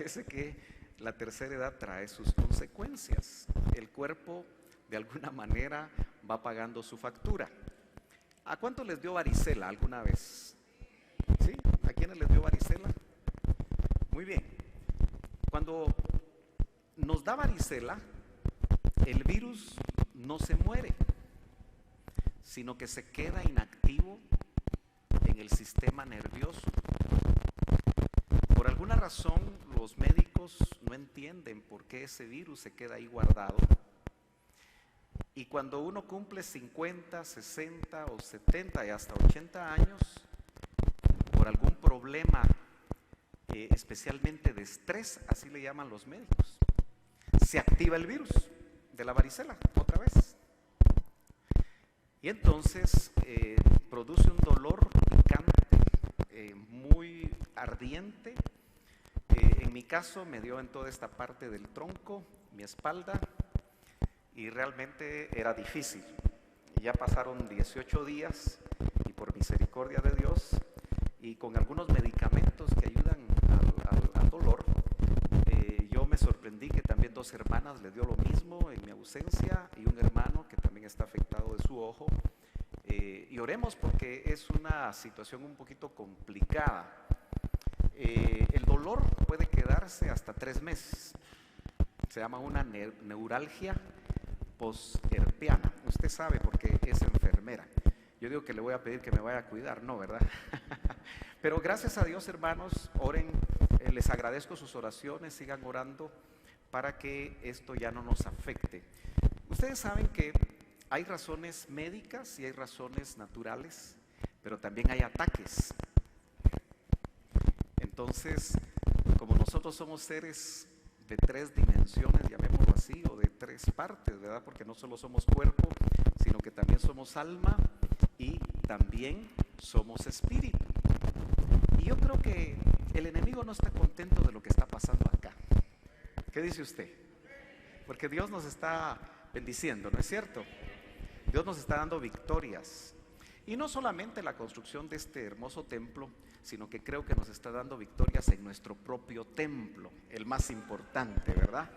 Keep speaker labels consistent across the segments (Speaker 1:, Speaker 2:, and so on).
Speaker 1: parece que la tercera edad trae sus consecuencias. El cuerpo de alguna manera va pagando su factura. ¿A cuánto les dio varicela alguna vez? ¿Sí? ¿A quiénes les dio varicela? Muy bien. Cuando nos da varicela, el virus no se muere, sino que se queda inactivo en el sistema nervioso. Por alguna razón, los médicos no entienden por qué ese virus se queda ahí guardado. Y cuando uno cumple 50, 60 o 70 y hasta 80 años, por algún problema, especialmente de estrés, así le llaman los médicos, se activa el virus de la varicela otra vez. Y entonces produce un dolor picante, muy ardiente. En mi caso me dio en toda esta parte del tronco, mi espalda, y realmente era difícil. Ya pasaron 18 días y por misericordia de Dios y con algunos medicamentos que ayudan al dolor, yo me sorprendí que también 2 hermanas le dio lo mismo en mi ausencia y un hermano que también está afectado de su ojo. Y oremos porque es una situación un poquito complicada. El dolor puede quedarse hasta 3 meses. Se llama una neuralgia posherpeana. Usted sabe porque es enfermera. Yo digo que le voy a pedir que me vaya a cuidar, no, ¿verdad? Pero gracias a Dios, hermanos, oren, les agradezco sus oraciones, sigan orando para que esto ya no nos afecte. Ustedes saben que hay razones médicas y hay razones naturales, pero también hay ataques. Entonces, como nosotros somos seres de 3 dimensiones, llamémoslo así, o de 3 partes, ¿verdad? Porque no solo somos cuerpo, sino que también somos alma y también somos espíritu. Y yo creo que el enemigo no está contento de lo que está pasando acá. ¿Qué dice usted? Porque Dios nos está bendiciendo, ¿no es cierto? Dios nos está dando victorias. Y no solamente la construcción de este hermoso templo, sino que creo que nos está dando victorias en nuestro propio templo, el más importante, ¿verdad?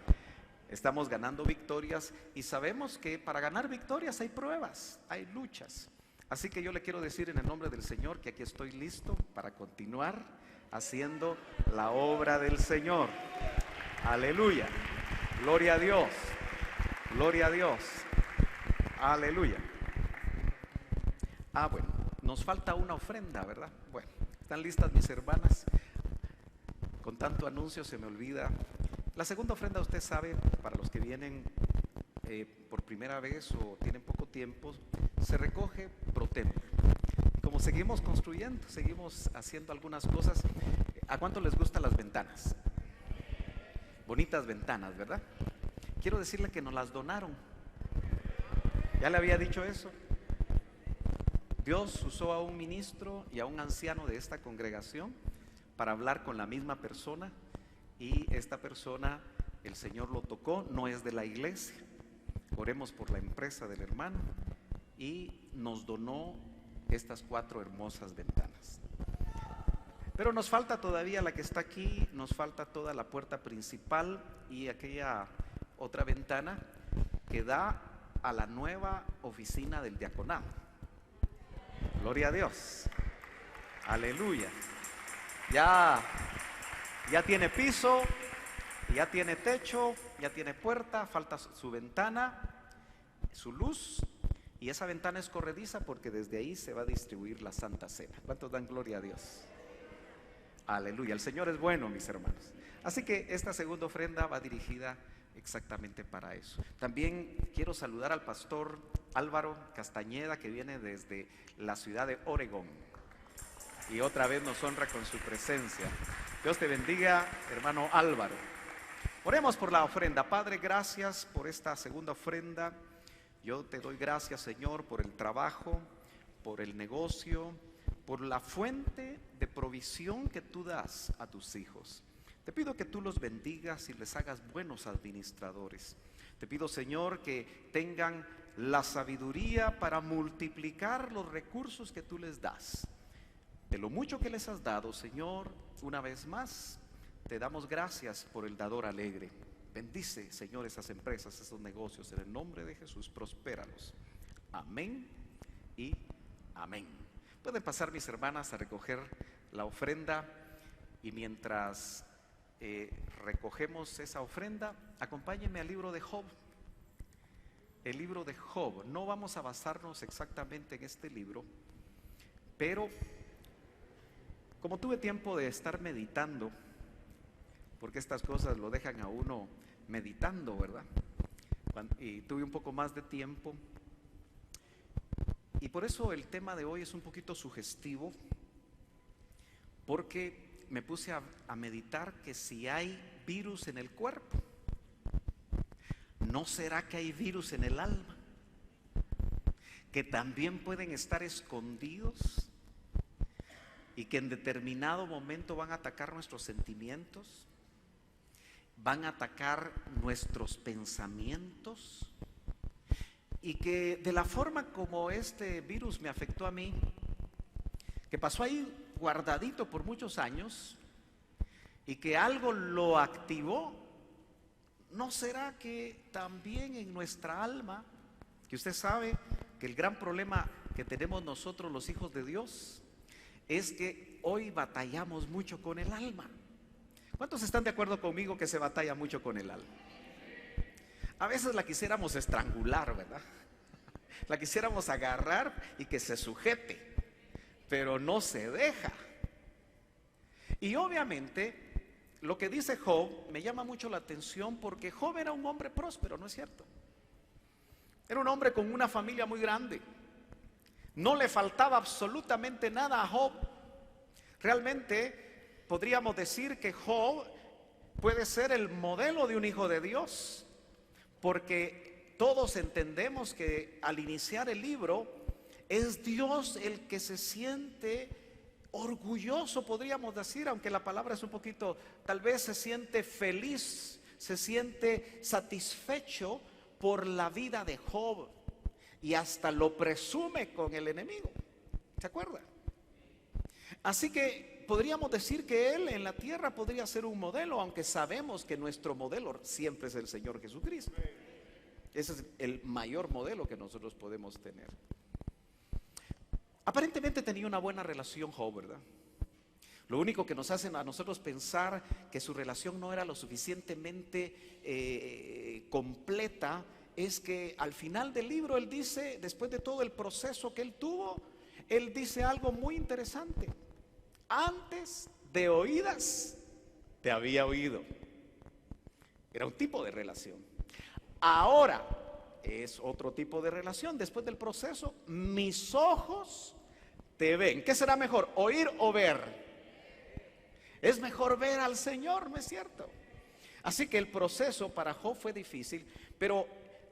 Speaker 1: Estamos ganando victorias y sabemos que para ganar victorias hay pruebas, hay luchas. Así que yo le quiero decir en el nombre del Señor que aquí estoy listo para continuar haciendo la obra del Señor. Aleluya. Gloria a Dios. Gloria a Dios. Aleluya. Bueno, nos falta una ofrenda, ¿verdad? Bueno, ¿están listas mis hermanas? Con tanto anuncio se me olvida. La segunda ofrenda, usted sabe, para los que vienen por primera vez o tienen poco tiempo, se recoge pro templo. Como seguimos construyendo, seguimos haciendo algunas cosas. ¿A cuánto les gustan las ventanas? Bonitas ventanas, ¿verdad? Quiero decirle que nos las donaron. ¿Ya le había dicho eso? Dios usó a un ministro y a un anciano de esta congregación para hablar con la misma persona, y esta persona, el Señor lo tocó, no es de la iglesia. Oremos por la empresa del hermano y nos donó estas 4 hermosas ventanas. Pero nos falta todavía la que está aquí, nos falta toda la puerta principal y aquella otra ventana que da a la nueva oficina del diaconado. Gloria a Dios. Aleluya. Ya tiene piso, ya tiene techo, ya tiene puerta, falta su ventana, su luz, y esa ventana es corrediza porque desde ahí se va a distribuir la Santa Cena. ¿Cuántos dan gloria a Dios? Aleluya. El Señor es bueno, mis hermanos. Así que esta segunda ofrenda va dirigida exactamente para eso. También quiero saludar al pastor Álvaro Castañeda, que viene desde la ciudad de Oregón y otra vez nos honra con su presencia. Dios te bendiga, hermano Álvaro. Oremos por la ofrenda. Padre, gracias por esta segunda ofrenda. Yo te doy gracias, Señor, por el trabajo, por el negocio, por la fuente de provisión que tú das a tus hijos. Te pido que tú los bendigas y les hagas buenos administradores. Te pido, Señor, que tengan la sabiduría para multiplicar los recursos que tú les das. De lo mucho que les has dado, Señor, una vez más, te damos gracias por el dador alegre. Bendice, Señor, esas empresas, esos negocios, en el nombre de Jesús, prospéralos. Amén y amén. Pueden pasar, mis hermanas, a recoger la ofrenda, y mientras recogemos esa ofrenda, acompáñenme al libro de Job. El libro de Job. No vamos a basarnos exactamente en este libro, pero como tuve tiempo de estar meditando, porque estas cosas lo dejan a uno meditando, ¿verdad? Y tuve un poco más de tiempo, y por eso el tema de hoy es un poquito sugestivo, porque me puse a meditar que si hay virus en el cuerpo, ¿no será que hay virus en el alma? Que también pueden estar escondidos y que en determinado momento van a atacar nuestros sentimientos, van a atacar nuestros pensamientos, y que de la forma como este virus me afectó a mí, que pasó ahí guardadito por muchos años y que algo lo activó, ¿no será que también en nuestra alma, que usted sabe que el gran problema que tenemos nosotros los hijos de Dios es que hoy batallamos mucho con el alma? ¿Cuántos están de acuerdo conmigo que se batalla mucho con el alma? A veces la quisiéramos estrangular, ¿verdad? La quisiéramos agarrar y que se sujete, pero no se deja. Y obviamente lo que dice Job me llama mucho la atención, porque Job era un hombre próspero, ¿no es cierto? Era un hombre con una familia muy grande. No le faltaba absolutamente nada a Job. Realmente podríamos decir que Job puede ser el modelo de un hijo de Dios, porque todos entendemos que al iniciar el libro es Dios el que se siente orgulloso, podríamos decir, aunque la palabra es un poquito, tal vez se siente feliz, se siente satisfecho por la vida de Job, y hasta lo presume con el enemigo. ¿Se acuerda? Así que podríamos decir que él en la tierra podría ser un modelo, aunque sabemos que nuestro modelo siempre es el Señor Jesucristo. Ese es el mayor modelo que nosotros podemos tener. Aparentemente tenía una buena relación Job, ¿verdad? Lo único que nos hace a nosotros pensar que su relación no era lo suficientemente completa es que al final del libro él dice, después de todo el proceso que él tuvo, él dice algo muy interesante: antes de oídas te había oído. Era un tipo de relación. Ahora es otro tipo de relación. Después del proceso, mis ojos te ven. ¿Qué será mejor, oír o ver? Es mejor ver al Señor, ¿no es cierto? Así que el proceso para Job fue difícil, pero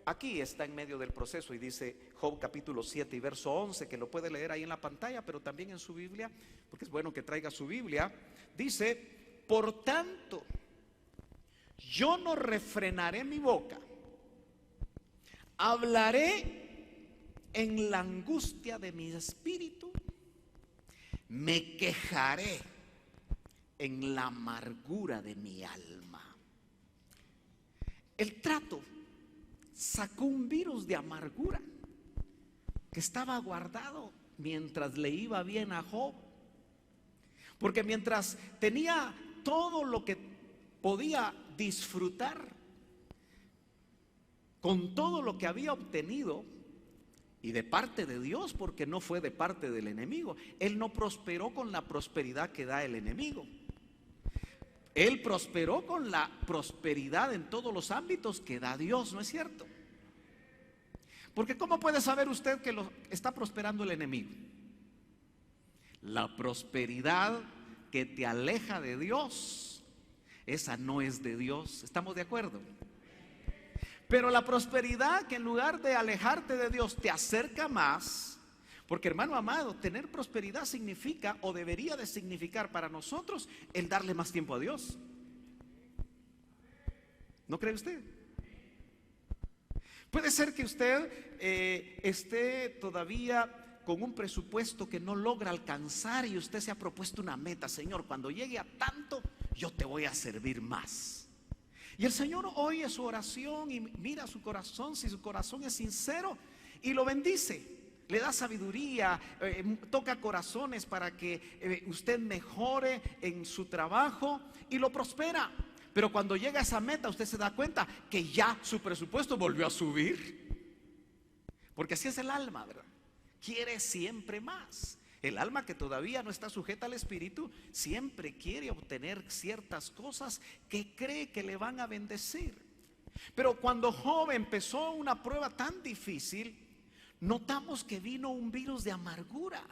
Speaker 1: aquí está en medio del proceso, y dice Job capítulo 7 y verso 11, que lo puede leer ahí en la pantalla, pero también en su Biblia, porque es bueno que traiga su Biblia. Dice: por tanto, yo no refrenaré mi boca, hablaré en la angustia de mi espíritu, me quejaré en la amargura de mi alma. El trato sacó un virus de amargura que estaba guardado mientras le iba bien a Job, porque mientras tenía todo lo que podía disfrutar, con todo lo que había obtenido, y de parte de Dios, porque no fue de parte del enemigo, él no prosperó con la prosperidad que da el enemigo. Él prosperó con la prosperidad en todos los ámbitos que da Dios, ¿no es cierto? Porque ¿cómo puede saber usted que lo está prosperando el enemigo? La prosperidad que te aleja de Dios, esa no es de Dios. ¿Estamos de acuerdo? Pero la prosperidad que en lugar de alejarte de Dios te acerca más, porque hermano amado, tener prosperidad significa, o debería de significar para nosotros, el darle más tiempo a Dios. ¿No cree usted? Puede ser que usted esté todavía con un presupuesto que no logra alcanzar, y usted se ha propuesto una meta: Señor, cuando llegue a tanto, yo te voy a servir más. Y el Señor oye su oración y mira su corazón, si su corazón es sincero, y lo bendice. Le da sabiduría, toca corazones para que usted mejore en su trabajo y lo prospera. Pero cuando llega a esa meta, usted se da cuenta que ya su presupuesto volvió a subir. Porque así es el alma, ¿verdad? Quiere siempre más. El alma que todavía no está sujeta al espíritu siempre quiere obtener ciertas cosas que cree que le van a bendecir. Pero cuando Job empezó una prueba tan difícil, notamos que vino un virus de amargura.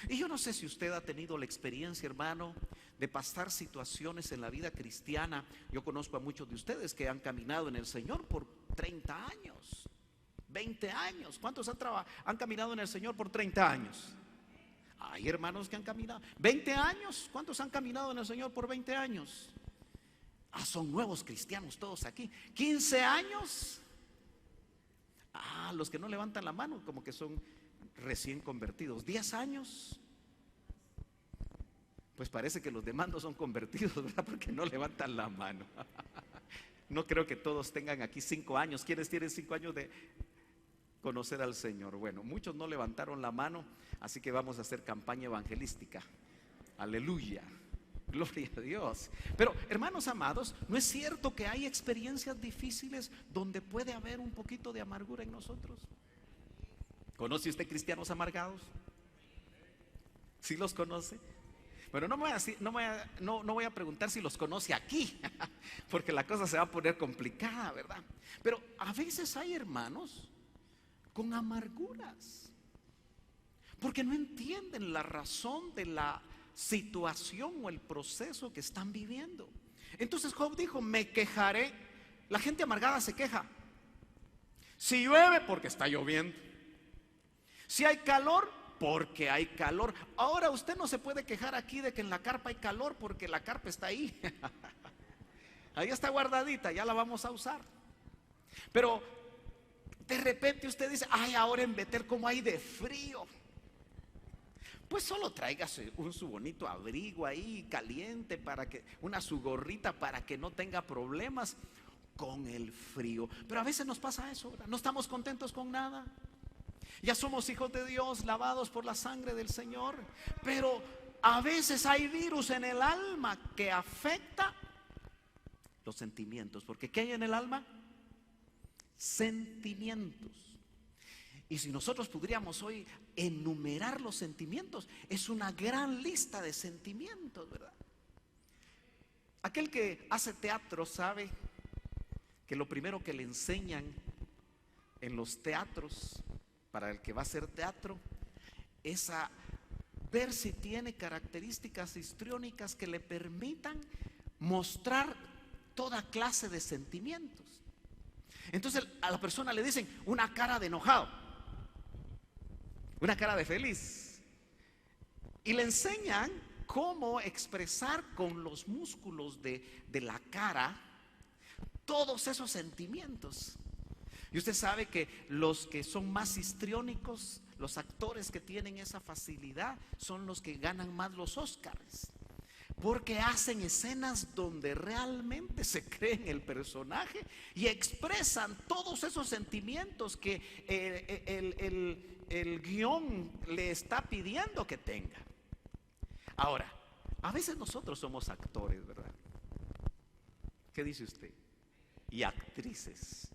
Speaker 1: Y yo no sé si usted ha tenido la experiencia, hermano, de pasar situaciones en la vida cristiana. Yo conozco a muchos de ustedes que han caminado en el Señor por 30 años, 20 años. ¿Cuántos han caminado en el Señor por 30 años? Hay hermanos que han caminado 20 años. ¿Cuántos han caminado en el Señor por 20 años? Son nuevos cristianos todos aquí. 15 años. Los que no levantan la mano como que son recién convertidos. 10 años. Pues parece que los demás no son convertidos, ¿verdad? Porque no levantan la mano. No creo que todos tengan aquí 5 años. ¿Quiénes tienen 5 años de conocer al Señor? Bueno, muchos no levantaron la mano, así que vamos a hacer campaña evangelística. Aleluya, gloria a Dios. Pero hermanos amados, ¿no es cierto que hay experiencias difíciles donde puede haber un poquito de amargura en nosotros? ¿Conoce usted cristianos amargados? ¿Sí los conoce? Bueno, no voy a preguntar si los conoce aquí, porque la cosa se va a poner complicada, ¿verdad? Pero a veces hay hermanos con amarguras, porque no entienden la razón de la situación o el proceso que están viviendo. Entonces Job dijo, me quejaré. La gente amargada se queja. Si llueve, porque está lloviendo. Si hay calor, porque hay calor. Ahora usted no se puede quejar aquí de que en la carpa hay calor, porque la carpa está ahí. Ahí está guardadita, ya la vamos a usar. Pero de repente usted dice, ahora en Betel como hay de frío. Pues solo tráigase su bonito abrigo ahí caliente, su gorrita para que no tenga problemas con el frío. Pero a veces nos pasa eso, ¿verdad? No estamos contentos con nada. Ya somos hijos de Dios, lavados por la sangre del Señor, pero a veces hay virus en el alma que afecta los sentimientos. Porque ¿qué hay en el alma? Sentimientos. Y si nosotros pudiéramos hoy enumerar los sentimientos, es una gran lista de sentimientos, ¿verdad? Aquel que hace teatro sabe que lo primero que le enseñan en los teatros, para el que va a hacer teatro, es a ver si tiene características histriónicas que le permitan mostrar toda clase de sentimientos. Entonces a la persona le dicen una cara de enojado, una cara de feliz, y le enseñan cómo expresar con los músculos de la cara todos esos sentimientos. Y usted sabe que los que son más histriónicos, los actores que tienen esa facilidad, son los que ganan más los Óscars, porque hacen escenas donde realmente se creen el personaje y expresan todos esos sentimientos que el guión le está pidiendo que tenga. Ahora, a veces nosotros somos actores, ¿verdad? ¿Qué dice usted? Y actrices.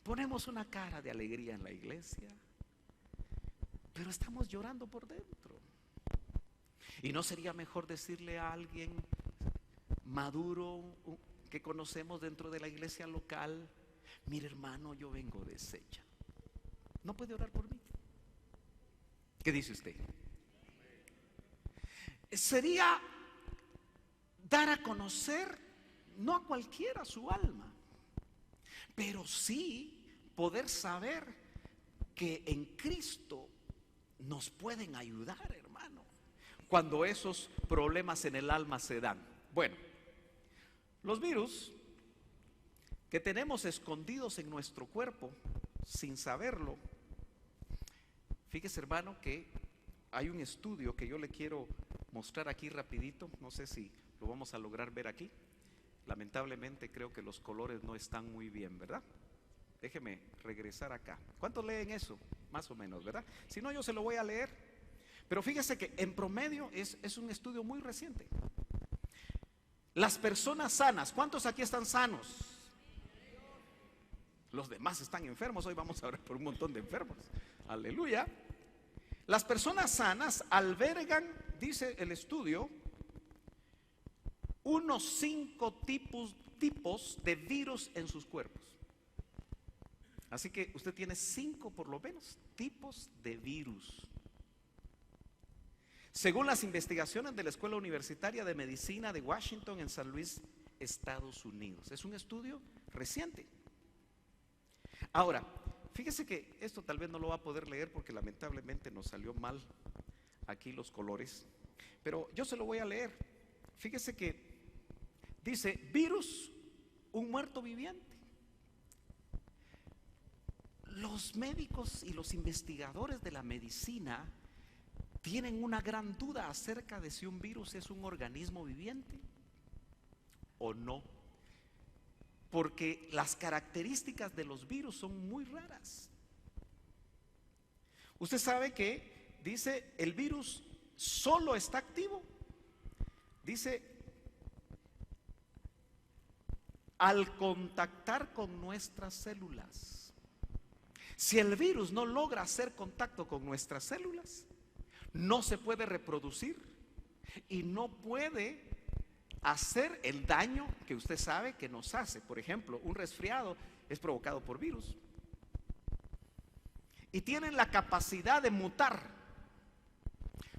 Speaker 1: Ponemos una cara de alegría en la iglesia, pero estamos llorando por dentro. ¿Y no sería mejor decirle a alguien maduro que conocemos dentro de la iglesia local, mire hermano, yo vengo deshecha, no puede orar por mí? ¿Qué dice usted? Sería dar a conocer, no a cualquiera, su alma, pero sí poder saber que en Cristo nos pueden ayudar, hermano, cuando esos problemas en el alma se dan. Bueno, los virus que tenemos escondidos en nuestro cuerpo sin saberlo, fíjese hermano que hay un estudio que yo le quiero mostrar aquí rapidito, no sé si lo vamos a lograr ver aquí. Lamentablemente creo que los colores no están muy bien, ¿verdad? Déjeme regresar acá. ¿Cuántos leen eso? Más o menos, ¿verdad? Si no, yo se lo voy a leer. Pero fíjese que en promedio es un estudio muy reciente. Las personas sanas, ¿cuántos aquí están sanos? Los demás están enfermos. Hoy vamos a orar por un montón de enfermos. Aleluya. Las personas sanas albergan, dice el estudio, unos 5 tipos de virus en sus cuerpos. Así que usted tiene 5 por lo menos tipos de virus. Según las investigaciones de la Escuela Universitaria de Medicina de Washington en San Luis, Estados Unidos. Es un estudio reciente. Ahora, fíjese que esto tal vez no lo va a poder leer porque lamentablemente nos salió mal aquí los colores, pero yo se lo voy a leer. Fíjese que dice, virus, un muerto viviente. Los médicos y los investigadores de la medicina tienen una gran duda acerca de si un virus es un organismo viviente o no, porque las características de los virus son muy raras. Usted sabe que dice el virus solo está activo, dice, al contactar con nuestras células. Si el virus no logra hacer contacto con nuestras células, no se puede reproducir y no puede hacer el daño que usted sabe que nos hace. Por ejemplo, un resfriado es provocado por virus y tienen la capacidad de mutar.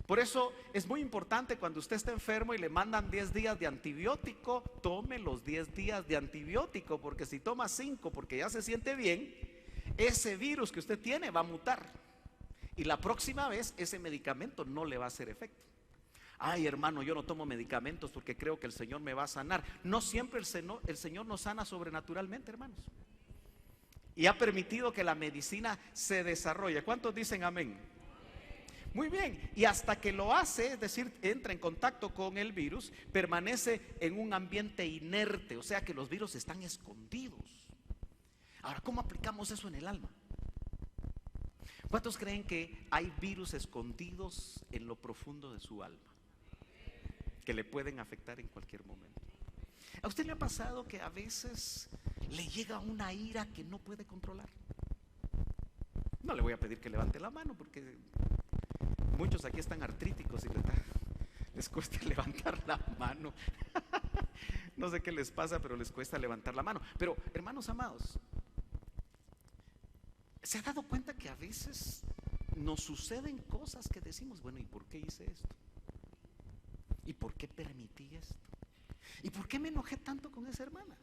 Speaker 1: Por eso es muy importante cuando usted está enfermo y le mandan 10 días de antibiótico, tome los 10 días de antibiótico, porque si toma 5 porque ya se siente bien, ese virus que usted tiene va a mutar y la próxima vez ese medicamento no le va a hacer efecto. Ay, hermano, yo no tomo medicamentos porque creo que el Señor me va a sanar. No siempre el Señor nos sana sobrenaturalmente, hermanos, y ha permitido que la medicina se desarrolle. ¿Cuántos dicen amén? Muy bien, y hasta que lo hace, es decir, entra en contacto con el virus, permanece en un ambiente inerte, o sea que los virus están escondidos. Ahora, ¿cómo aplicamos eso en el alma? ¿Cuántos creen que hay virus escondidos en lo profundo de su alma que le pueden afectar en cualquier momento? ¿A usted le ha pasado que a veces le llega una ira que no puede controlar? No le voy a pedir que levante la mano porque muchos aquí están artríticos y les cuesta levantar la mano. No sé qué les pasa, pero les cuesta levantar la mano. Pero, hermanos amados, ¿se ha dado cuenta que a veces nos suceden cosas que decimos, bueno, ¿y por qué hice esto? ¿Y por qué permití esto? ¿Y por qué me enojé tanto con esa hermana?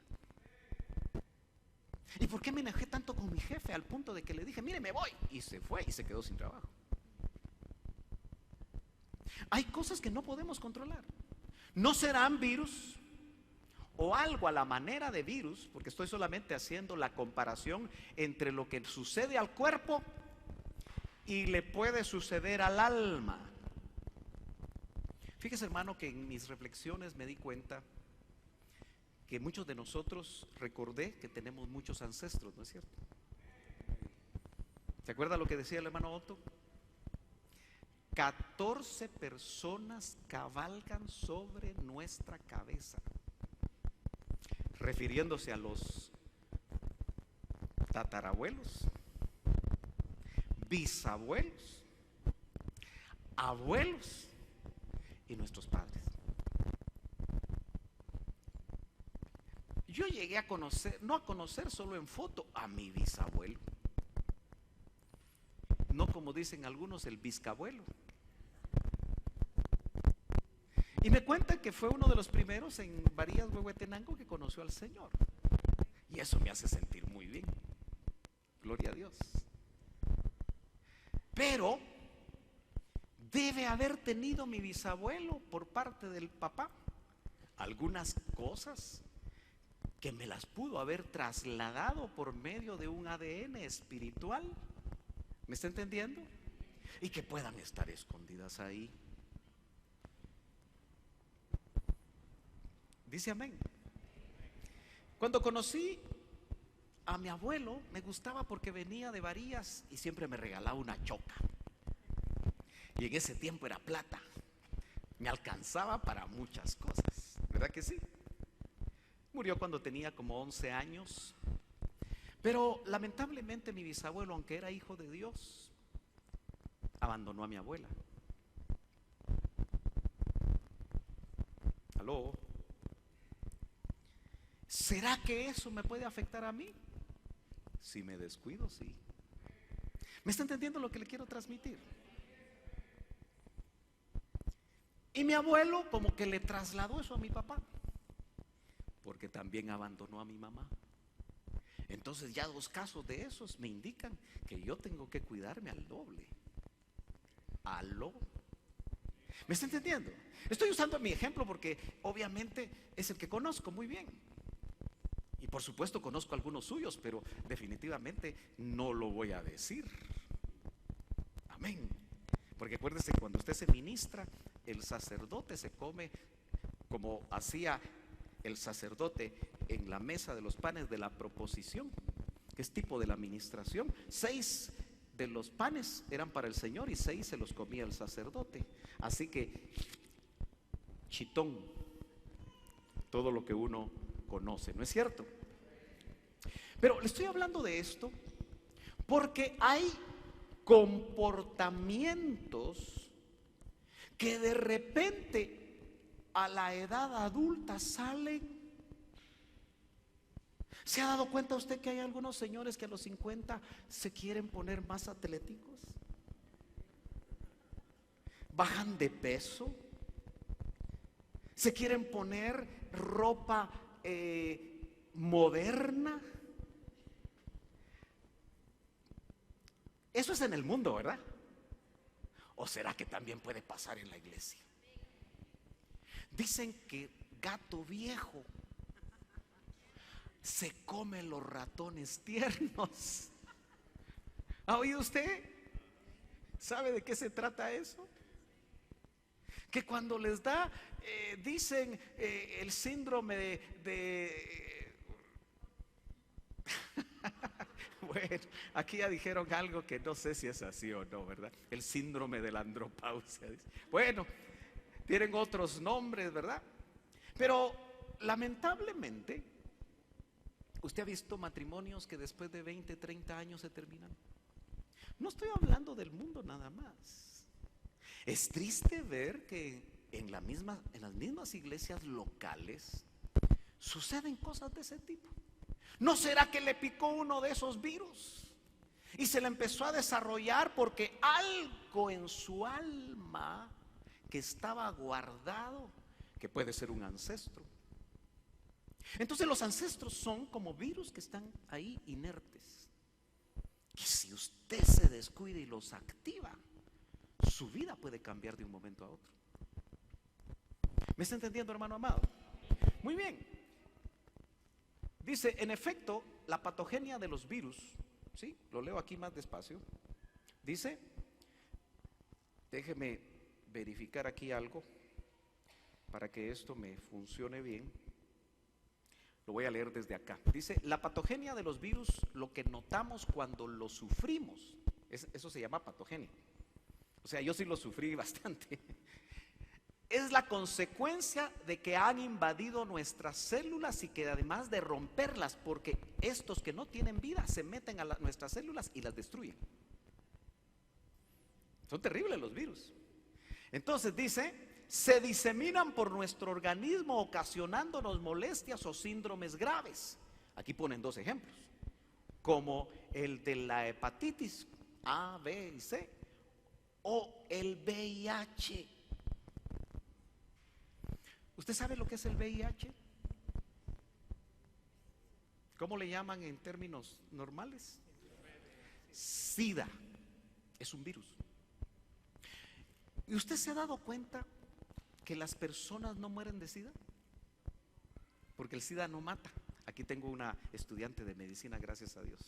Speaker 1: ¿Y por qué me enojé tanto con mi jefe al punto de que le dije, mire, me voy? Y se fue y se quedó sin trabajo. Hay cosas que no podemos controlar. ¿No serán virus o algo a la manera de virus? Porque estoy solamente haciendo la comparación entre lo que sucede al cuerpo y le puede suceder al alma. Fíjese, hermano, que en mis reflexiones me di cuenta que muchos de nosotros, recordé que tenemos muchos ancestros, ¿no es cierto? ¿Se acuerda lo que decía el hermano Otto? 14 personas cabalgan sobre nuestra cabeza, refiriéndose a los tatarabuelos, bisabuelos, abuelos y nuestros padres. Yo llegué a conocer, no a conocer solo en foto, a mi bisabuelo. No como dicen algunos, el biscabuelo. Y me cuentan que fue uno de los primeros en Varías, Huehuetenango, que conoció al Señor. Y eso me hace sentir muy bien. Gloria a Dios. Pero debe haber tenido mi bisabuelo por parte del papá algunas cosas que me las pudo haber trasladado por medio de un ADN espiritual. ¿Me está entendiendo? Y que puedan estar escondidas ahí. Dice amén. Cuando conocí a mi abuelo, me gustaba porque venía de Varías y siempre me regalaba una choca. Y en ese tiempo era plata. Me alcanzaba para muchas cosas, ¿verdad que sí? Murió cuando tenía como 11 años. Pero lamentablemente mi bisabuelo, aunque era hijo de Dios, abandonó a mi abuela. ¿Aló? ¿Será que eso me puede afectar a mí? Si me descuido, sí. ¿Me está entendiendo lo que le quiero transmitir? Y mi abuelo como que le trasladó eso a mi papá, porque también abandonó a mi mamá. Entonces ya dos casos de esos me indican que yo tengo que cuidarme al doble. ¿Aló? ¿Me está entendiendo? Estoy usando mi ejemplo porque obviamente es el que conozco muy bien. Y por supuesto conozco algunos suyos, pero definitivamente no lo voy a decir. Amén. Porque acuérdese, cuando usted se ministra, el sacerdote se come como hacía el sacerdote en la mesa de los panes de la proposición, que es tipo de la administración. 6 de los panes eran para el Señor y 6 se los comía el sacerdote. Así que, chitón, todo lo que uno conoce, ¿no es cierto? Pero le estoy hablando de esto porque hay comportamientos que de repente a la edad adulta salen. ¿Se ha dado cuenta usted que hay algunos señores que a los 50 se quieren poner más atléticos? Bajan de peso, se quieren poner ropa moderna. Eso es en el mundo, ¿verdad? ¿O será que también puede pasar en la iglesia? Dicen que gato viejo se come los ratones tiernos. ¿Ha oído usted? ¿Sabe de qué se trata eso? Que cuando les da, dicen el síndrome de bueno, aquí ya dijeron algo que no sé si es así o no, ¿verdad? El síndrome de la andropausia. Bueno, tienen otros nombres, ¿verdad? Pero lamentablemente, ¿usted ha visto matrimonios que después de 20, 30 años se terminan? No estoy hablando del mundo nada más. Es triste ver que en las mismas iglesias locales suceden cosas de ese tipo. ¿No será que le picó uno de esos virus y se le empezó a desarrollar porque algo en su alma que estaba guardado, que puede ser un ancestro? Entonces los ancestros son como virus que están ahí inertes, que si usted se descuida y los activa, su vida puede cambiar de un momento a otro. ¿Me está entendiendo, hermano amado? Muy bien. Dice, en efecto, la patogenia de los virus, ¿sí? Lo leo aquí más despacio. Dice, déjeme verificar aquí algo para que esto me funcione bien. Lo voy a leer desde acá. Dice, la patogenia de los virus, lo que notamos cuando lo sufrimos, eso se llama patogenia. O sea, yo sí lo sufrí bastante. Es la consecuencia de que han invadido nuestras células y que además de romperlas, porque estos que no tienen vida se meten a nuestras células y las destruyen. Son terribles los virus. Entonces dice, se diseminan por nuestro organismo ocasionándonos molestias o síndromes graves. Aquí ponen 2 ejemplos, como el de la hepatitis A, B y C o el VIH. ¿Usted sabe lo que es el VIH? ¿Cómo le llaman en términos normales? SIDA. Es un virus. ¿Y usted se ha dado cuenta que las personas no mueren de SIDA? Porque el SIDA no mata. Aquí tengo una estudiante de medicina, gracias a Dios.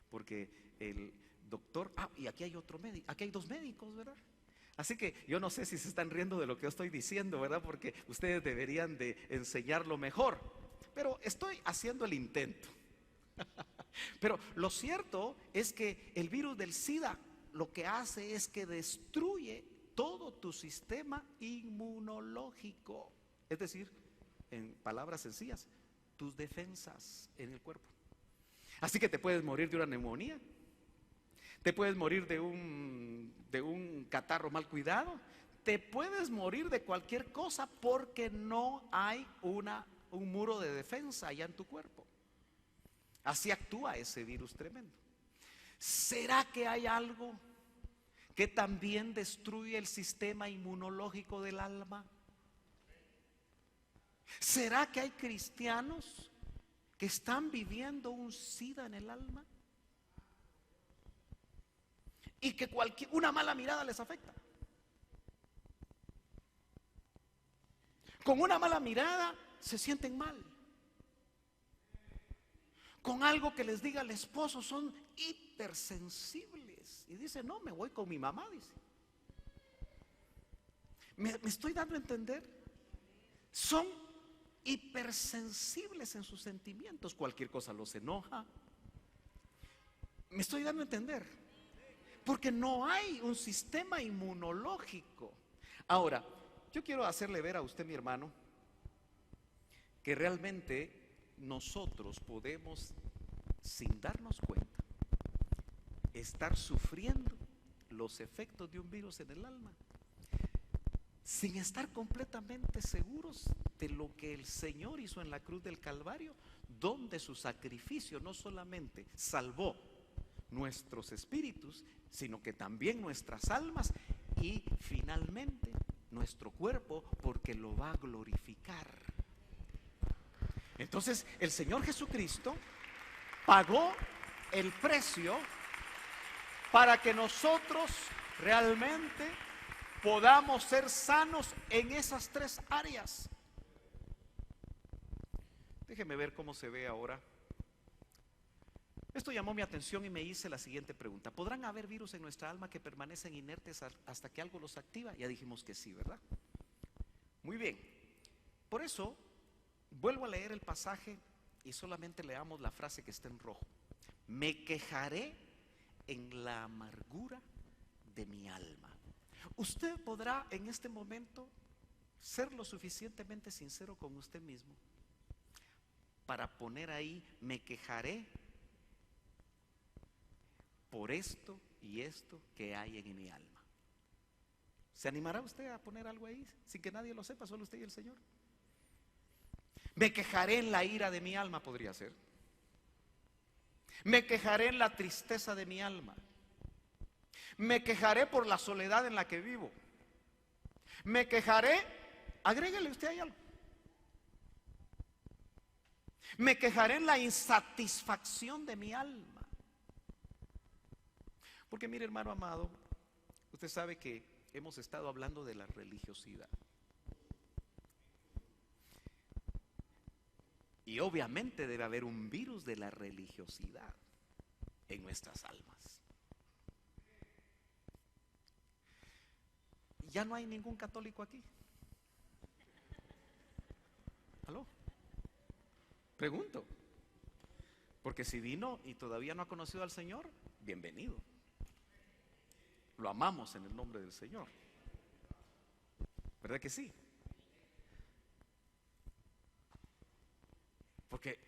Speaker 1: Porque el doctor, y aquí hay otro médico, aquí hay 2 médicos, ¿verdad? Así que yo no sé si se están riendo de lo que yo estoy diciendo, ¿verdad? Porque ustedes deberían de enseñarlo mejor. Pero estoy haciendo el intento. Pero lo cierto es que el virus del SIDA lo que hace es que destruye todo tu sistema inmunológico. Es decir, en palabras sencillas, tus defensas en el cuerpo. Así que te puedes morir de una neumonía, te puedes morir de un catarro mal cuidado, te puedes morir de cualquier cosa porque no hay un muro de defensa allá en tu cuerpo. Así actúa ese virus tremendo. ¿Será que hay algo que también destruye el sistema inmunológico del alma? ¿Será que hay cristianos que están viviendo un SIDA en el alma? Y que una mala mirada les afecta. Con una mala mirada se sienten mal. Con algo que les diga el esposo son hipersensibles. Y dice, no, me voy con mi mamá, dice. ¿Me estoy dando a entender? Son hipersensibles en sus sentimientos. Cualquier cosa los enoja. ¿Me estoy dando a entender? Porque no hay un sistema inmunológico. Ahora, yo quiero hacerle ver a usted, mi hermano, que realmente nosotros podemos, sin darnos cuenta, estar sufriendo los efectos de un virus en el alma, sin estar completamente seguros de lo que el Señor hizo en la cruz del Calvario, donde su sacrificio no solamente salvó nuestros espíritus, sino que también nuestras almas y finalmente nuestro cuerpo, porque lo va a glorificar. Entonces el Señor Jesucristo pagó el precio para que nosotros realmente podamos ser sanos en esas tres áreas. Déjeme ver cómo se ve ahora. Esto llamó mi atención y me hice la siguiente pregunta: ¿podrán haber virus en nuestra alma que permanecen inertes hasta que algo los activa? Ya dijimos que sí, ¿verdad? Muy bien. Por eso vuelvo a leer el pasaje y solamente leamos la frase que está en rojo. Me quejaré en la amargura de mi alma. Usted podrá en este momento ser lo suficientemente sincero con usted mismo para poner ahí: me quejaré por esto y esto que hay en mi alma. ¿Se animará usted a poner algo ahí sin que nadie lo sepa, solo usted y el Señor? Me quejaré en la ira de mi alma, podría ser. Me quejaré en la tristeza de mi alma. Me quejaré por la soledad en la que vivo. Me quejaré, agréguele usted ahí algo. Me quejaré en la insatisfacción de mi alma. Porque mire, hermano amado, usted sabe que hemos estado hablando de la religiosidad. Y obviamente debe haber un virus de la religiosidad en nuestras almas. Ya no hay ningún católico aquí. ¿Aló? Pregunto. Porque si vino y todavía no ha conocido al Señor, bienvenido. Lo amamos en el nombre del Señor. ¿Verdad que sí? Porque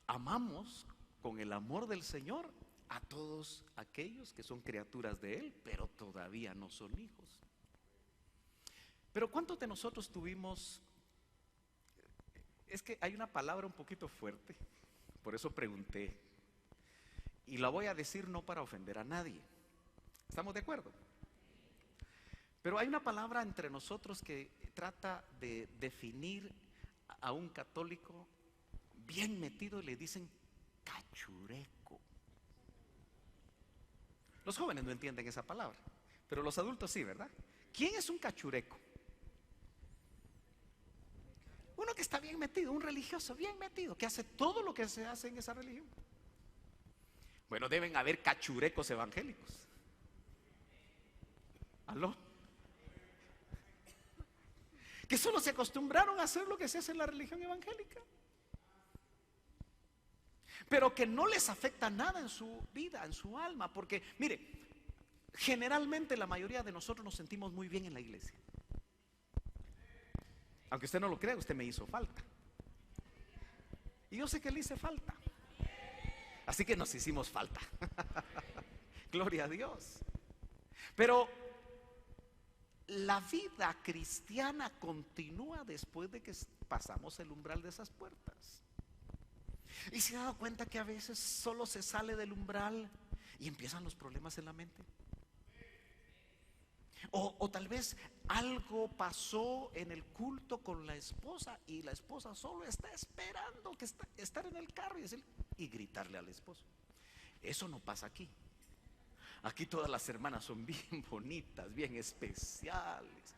Speaker 1: amamos con el amor del Señor a todos aquellos que son criaturas de Él, pero todavía no son hijos. Pero ¿cuántos de nosotros tuvimos? Es que hay una palabra un poquito fuerte, por eso pregunté. Y la voy a decir no para ofender a nadie. ¿Estamos de acuerdo? Pero hay una palabra entre nosotros que trata de definir a un católico bien metido y le dicen cachureco. Los jóvenes no entienden esa palabra, pero los adultos sí, ¿verdad? ¿Quién es un cachureco? Uno que está bien metido, un religioso bien metido, que hace todo lo que se hace en esa religión. Bueno, deben haber cachurecos evangélicos. ¿Aló? que solo se acostumbraron a hacer lo que se hace en la religión evangélica, pero que no les afecta nada en su vida, en su alma. Porque mire, generalmente la mayoría de nosotros nos sentimos muy bien en la iglesia. Aunque usted no lo crea, usted me hizo falta. Y yo sé que le hice falta. Así que nos hicimos falta. Gloria a Dios. Pero la vida cristiana continúa después de que pasamos el umbral de esas puertas. ¿Y se ha dado cuenta que a veces solo se sale del umbral y empiezan los problemas en la mente? O tal vez algo pasó en el culto con la esposa y la esposa solo está esperando que estar en el carro y gritarle al esposo. Eso no pasa aquí. Aquí todas las hermanas son bien bonitas, bien especiales.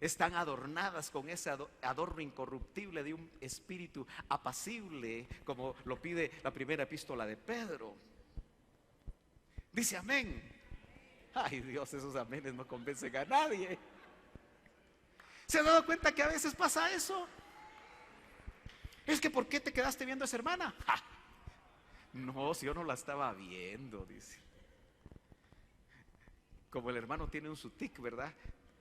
Speaker 1: Están adornadas con ese adorno incorruptible de un espíritu apacible, como lo pide la primera epístola de Pedro. Dice amén. Ay Dios, esos amenes no convencen a nadie. ¿Se ha dado cuenta que a veces pasa eso? Es que ¿por qué te quedaste viendo a esa hermana? ¡Ja! No, si yo no la estaba viendo, dice. Como el hermano tiene un sutic, ¿verdad?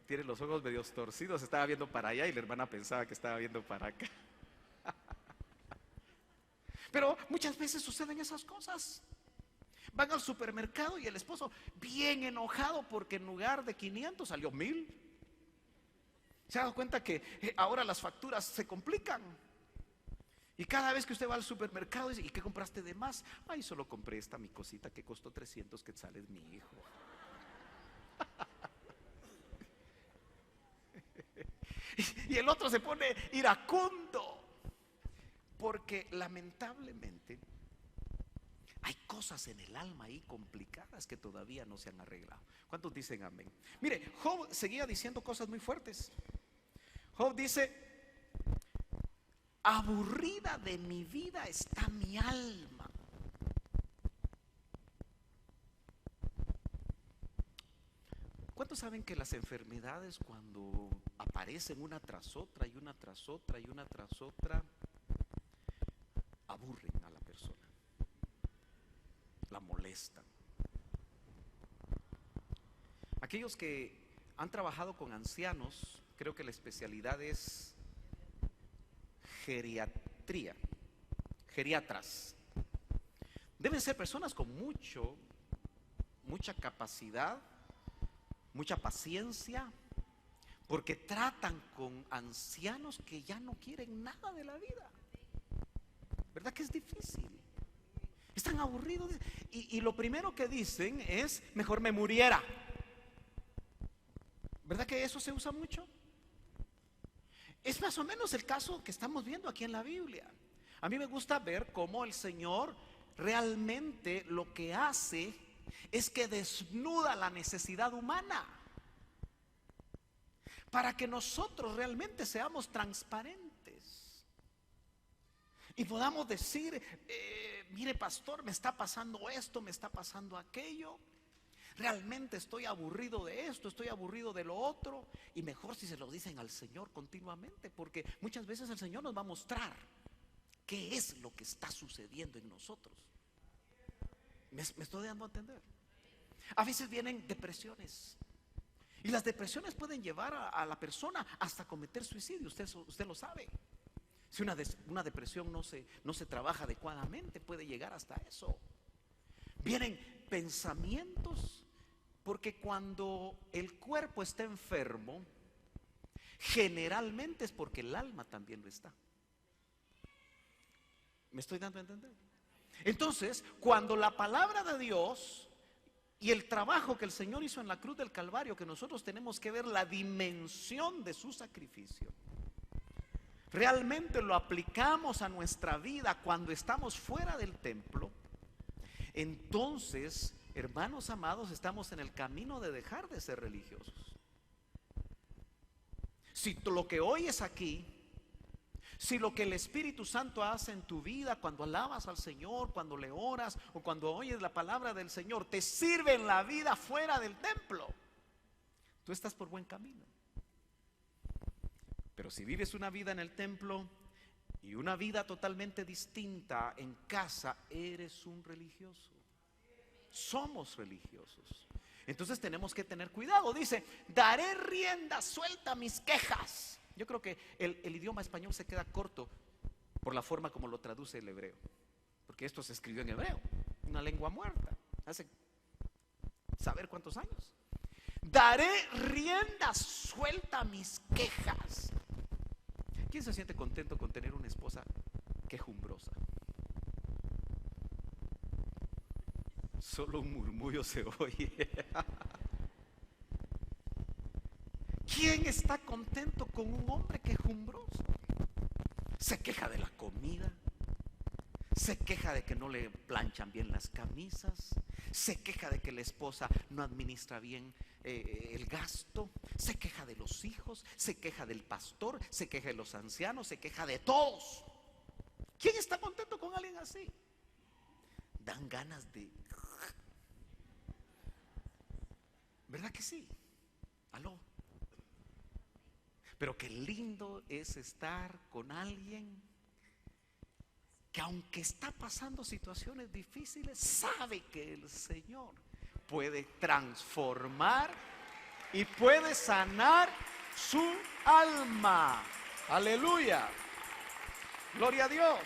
Speaker 1: Tiene los ojos medio torcidos, estaba viendo para allá y la hermana pensaba que estaba viendo para acá. Pero muchas veces suceden esas cosas. Van al supermercado y el esposo bien enojado porque en lugar de 500 salió 1000. ¿Se ha dado cuenta que ahora las facturas se complican? Y cada vez que usted va al supermercado dice, ¿y qué compraste de más? Ay, solo compré esta mi cosita que costó 300 quetzales, mi hijo. Y el otro se pone iracundo porque lamentablemente hay cosas en el alma ahí complicadas que todavía no se han arreglado. ¿Cuántos dicen amén? Mire, Job seguía diciendo cosas muy fuertes. Job dice: aburrida de mi vida está mi alma. ¿Cuántos saben que las enfermedades, cuando aparecen una tras otra y una tras otra y una tras otra, aburren a la persona, la molestan? Aquellos que han trabajado con ancianos, creo que la especialidad es geriatría, geriatras. Deben ser personas con mucha capacidad, mucha paciencia, porque tratan con ancianos que ya no quieren nada de la vida. ¿Verdad que es difícil? Están aburridos y lo primero que dicen es: mejor me muriera. ¿Verdad que eso se usa mucho? Es más o menos el caso que estamos viendo aquí en la Biblia. A mí me gusta ver cómo el Señor realmente lo que hace es que desnuda la necesidad humana para que nosotros realmente seamos transparentes y podamos decir: mire pastor, me está pasando esto, me está pasando aquello, realmente estoy aburrido de esto, estoy aburrido de lo otro. Y mejor si se lo dicen al Señor continuamente, porque muchas veces el Señor nos va a mostrar qué es lo que está sucediendo en nosotros. ¿Me estoy dando a entender? A veces vienen depresiones, y las depresiones pueden llevar a la persona hasta cometer suicidio. Usted lo sabe. Si una depresión no se trabaja adecuadamente, puede llegar hasta eso. Vienen pensamientos, porque cuando el cuerpo está enfermo, generalmente es porque el alma también lo está. ¿Me estoy dando a entender? Entonces, cuando la palabra de Dios y el trabajo que el Señor hizo en la cruz del Calvario, que nosotros tenemos que ver la dimensión de su sacrificio, realmente lo aplicamos a nuestra vida cuando estamos fuera del templo, entonces, hermanos amados, estamos en el camino de dejar de ser religiosos. Si lo que oyes aquí, si lo que el Espíritu Santo hace en tu vida cuando alabas al Señor, cuando le oras o cuando oyes la palabra del Señor, te sirve en la vida fuera del templo, tú estás por buen camino. Pero si vives una vida en el templo y una vida totalmente distinta en casa, eres un religioso. Somos religiosos. Entonces tenemos que tener cuidado. Dice, daré rienda suelta a mis quejas. Yo creo que el idioma español se queda corto por la forma como lo traduce el hebreo, porque esto se escribió en hebreo, una lengua muerta, hace saber cuántos años. Daré rienda suelta a mis quejas. ¿Quién se siente contento con tener una esposa quejumbrosa? Solo un murmullo se oye. ¿Quién está contento con un hombre quejumbroso? Se queja de la comida, se queja de que no le planchan bien las camisas, se queja de que la esposa no administra bien el gasto, se queja de los hijos, se queja del pastor, se queja de los ancianos, se queja de todos. ¿Quién está contento con alguien así? Dan ganas de... ¿Verdad que sí? Aló. Pero qué lindo es estar con alguien que, aunque está pasando situaciones difíciles, sabe que el Señor puede transformar y puede sanar su alma. Aleluya. Gloria a Dios.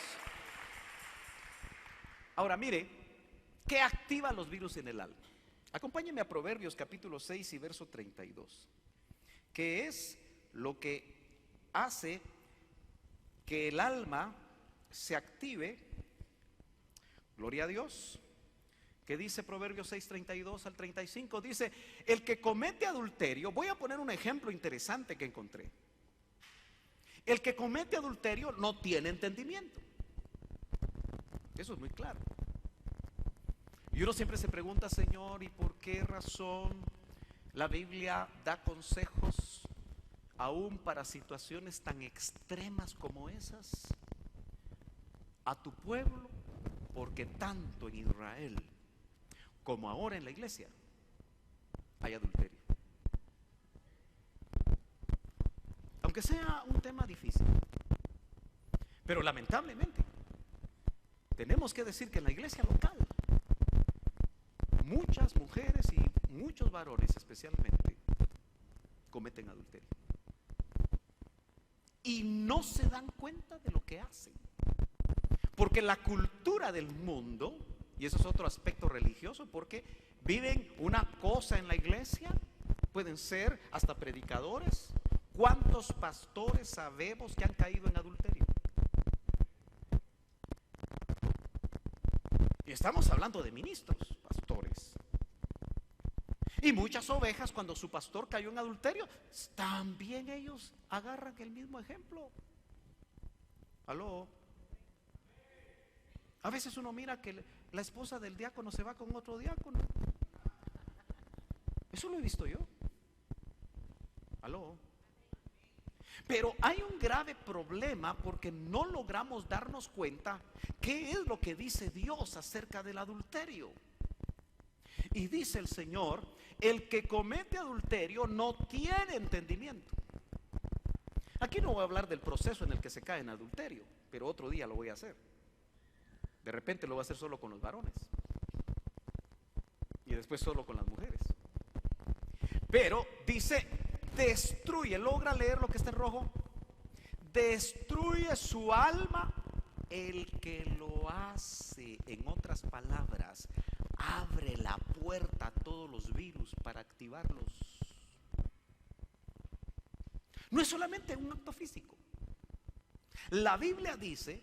Speaker 1: Ahora mire, ¿qué activa los virus en el alma? Acompáñenme a Proverbios capítulo 6 y verso 32, que es lo que hace que el alma se active. Gloria a Dios. Que dice Proverbios 6, 32 al 35, dice, el que comete adulterio, voy a poner un ejemplo interesante que encontré. El que comete adulterio no tiene entendimiento. Eso es muy claro. Y uno siempre se pregunta, Señor, ¿y por qué razón la Biblia da consejos aún para situaciones tan extremas como esas a tu pueblo? Porque tanto en Israel como ahora en la iglesia hay adulterio. Aunque sea un tema difícil, pero lamentablemente tenemos que decir que en la iglesia local muchas mujeres y muchos varones especialmente cometen adulterio y no se dan cuenta de lo que hacen, porque la cultura del mundo, y eso es otro aspecto religioso, porque viven una cosa en la iglesia, pueden ser hasta predicadores. ¿Cuántos pastores sabemos que han caído en adulterio? Y estamos hablando de ministros, pastores. Y muchas ovejas, cuando su pastor cayó en adulterio, también ellos agarran el mismo ejemplo. ¿Aló? A veces uno mira que la esposa del diácono se va con otro diácono. Eso lo he visto yo. ¿Aló? Pero hay un grave problema porque no logramos darnos cuenta qué es lo que dice Dios acerca del adulterio. Y dice el Señor, el que comete adulterio no tiene entendimiento. Aquí no voy a hablar del proceso en el que se cae en adulterio, pero otro día lo voy a hacer. De repente lo voy a hacer solo con los varones y después solo con las mujeres. Pero dice, destruye, logra leer lo que está en rojo. Destruye su alma el que lo hace. En otras palabras, abre la puerta a todos los virus para activarlos. No es solamente un acto físico. La Biblia dice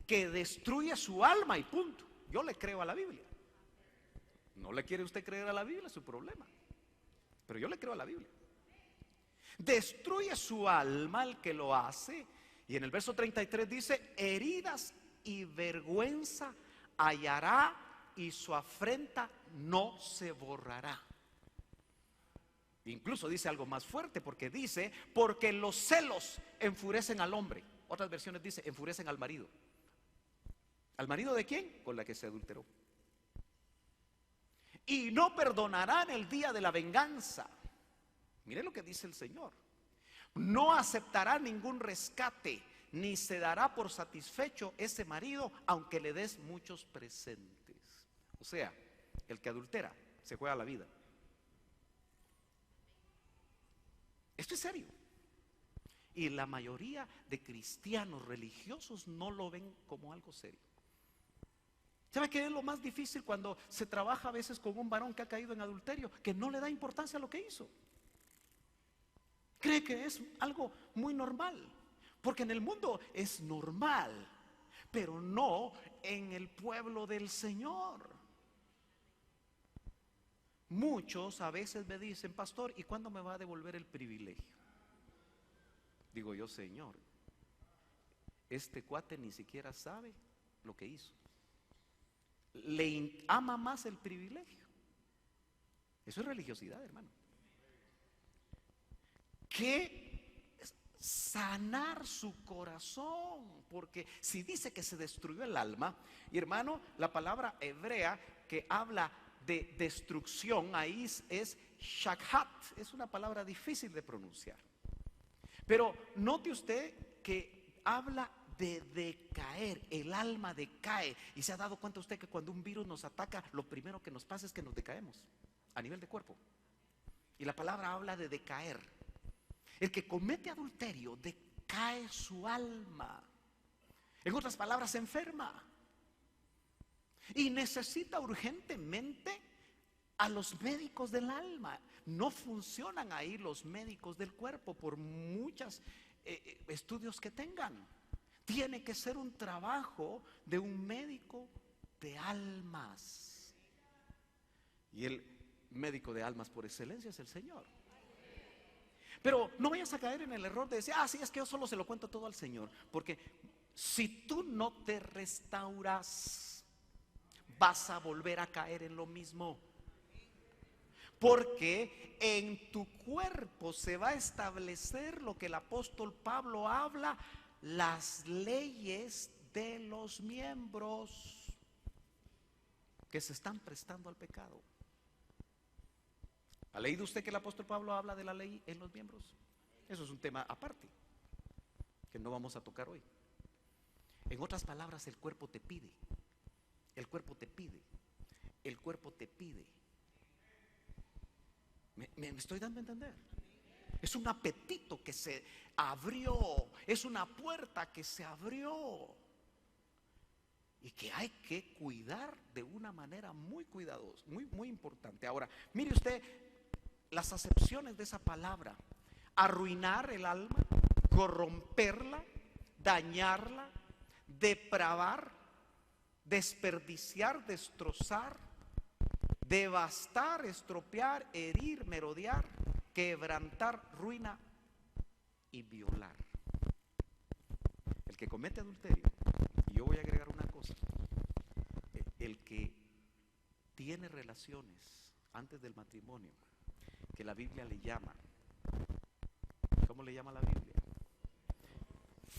Speaker 1: que destruye su alma y punto. Yo le creo a la Biblia. No le quiere usted creer a la Biblia, es su problema. Pero yo le creo a la Biblia. Destruye su alma el que lo hace. Y en el verso 33 dice, heridas y vergüenza hallará y su afrenta no se borrará. Incluso dice algo más fuerte, porque dice, porque los celos enfurecen al hombre. Otras versiones dice, enfurecen al marido. ¿Al marido de quién? Con la que se adulteró. Y no perdonarán el día de la venganza. Mire lo que dice el Señor. No aceptará ningún rescate, ni se dará por satisfecho ese marido, aunque le des muchos presentes. O sea, el que adultera se juega la vida. Esto es serio. Y la mayoría de cristianos religiosos no lo ven como algo serio. ¿Sabe qué es lo más difícil cuando se trabaja a veces con un varón que ha caído en adulterio? Que no le da importancia a lo que hizo. Cree que es algo muy normal. Porque en el mundo es normal, pero no en el pueblo del Señor. Muchos a veces me dicen: pastor, ¿y cuándo me va a devolver el privilegio? Digo yo: Señor, este cuate ni siquiera sabe lo que hizo. Le ama más el privilegio. Eso es religiosidad, hermano. Que sanar su corazón, porque si dice que se destruyó el alma, y hermano, la palabra hebrea que habla de destrucción ahí es shakhat, es una palabra difícil de pronunciar. Pero note usted que habla de decaer, el alma decae. Y se ha dado cuenta usted que cuando un virus nos ataca, lo primero que nos pasa es que nos decaemos a nivel de cuerpo. Y la palabra habla de decaer. El que comete adulterio decae su alma. En otras palabras, se enferma. Y necesita urgentemente a los médicos del alma. No funcionan ahí los médicos del cuerpo por muchos estudios que tengan. Tiene que ser un trabajo de un médico de almas. Y el médico de almas por excelencia es el Señor. Pero no vayas a caer en el error de decir: sí, es que yo solo se lo cuento todo al Señor. Porque si tú no te restauras, vas a volver a caer en lo mismo. Porque en tu cuerpo se va a establecer lo que el apóstol Pablo habla: las leyes de los miembros que se están prestando al pecado. ¿Ha leído usted que el apóstol Pablo habla de la ley en los miembros? Eso es un tema aparte que no vamos a tocar hoy. En otras palabras, el cuerpo te pide. El cuerpo te pide. El cuerpo te pide. ¿Me estoy dando a entender? Es un apetito que se abrió. Es una puerta que se abrió. Y que hay que cuidar de una manera muy cuidadosa, muy importante. Ahora, mire usted las acepciones de esa palabra: arruinar el alma, corromperla, dañarla, depravar, desperdiciar, destrozar, devastar, estropear, herir, merodear, quebrantar, ruina y violar. El que comete adulterio, y yo voy a agregar una cosa: el que tiene relaciones antes del matrimonio, que la Biblia le llama, ¿cómo le llama la Biblia?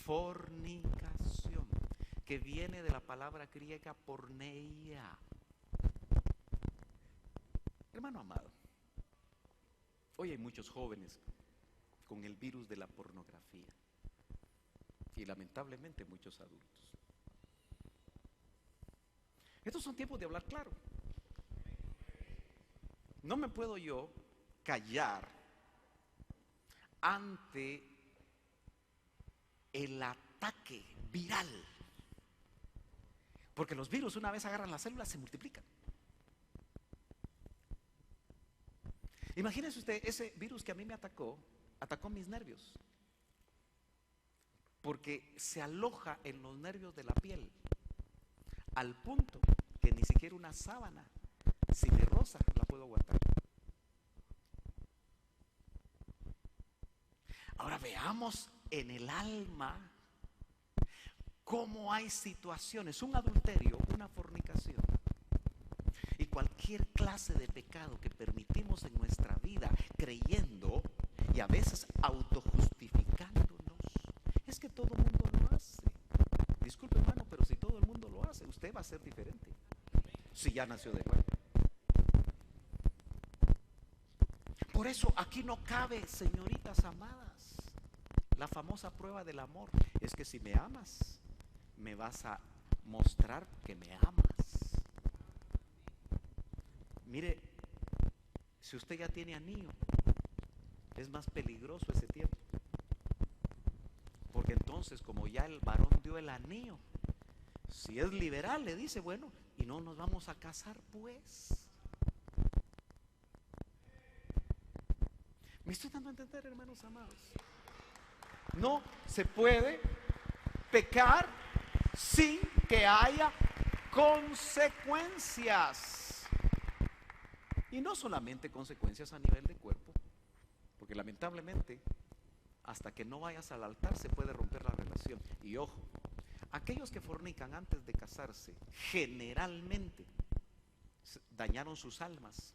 Speaker 1: Fornicación, que viene de la palabra griega porneia. Hermano amado, hoy hay muchos jóvenes con el virus de la pornografía y lamentablemente muchos adultos. Estos son tiempos de hablar claro. No me puedo yo callar ante el ataque viral, porque los virus, una vez agarran las células, se multiplican. Imagínese usted, ese virus que a mí me atacó mis nervios, porque se aloja en los nervios de la piel, al punto que ni siquiera una sábana, si me roza, la puedo aguantar. Ahora veamos en el alma cómo hay situaciones, un adulterio, una fornicación y cualquier clase de pecado que permitimos en nuestra vida, creyendo y a veces autojustificándonos. Es que todo el mundo lo hace. Disculpe, hermano, pero si todo el mundo lo hace, usted va a ser diferente si ya nació de nuevo. Por eso aquí no cabe, señoritas amadas, La famosa prueba del amor es que si me amas, me vas a mostrar que me amas. Mire, si usted ya tiene anillo, es más peligroso ese tiempo. Porque entonces, como ya el varón dio el anillo, si es liberal, le dice, bueno, y no nos vamos a casar, pues. ¿Me estoy dando a entender, hermanos amados? No se puede pecar sin que haya consecuencias. Y no solamente consecuencias a nivel de cuerpo, porque lamentablemente hasta que no vayas al altar se puede romper la relación. Y ojo, aquellos que fornican antes de casarse generalmente dañaron sus almas.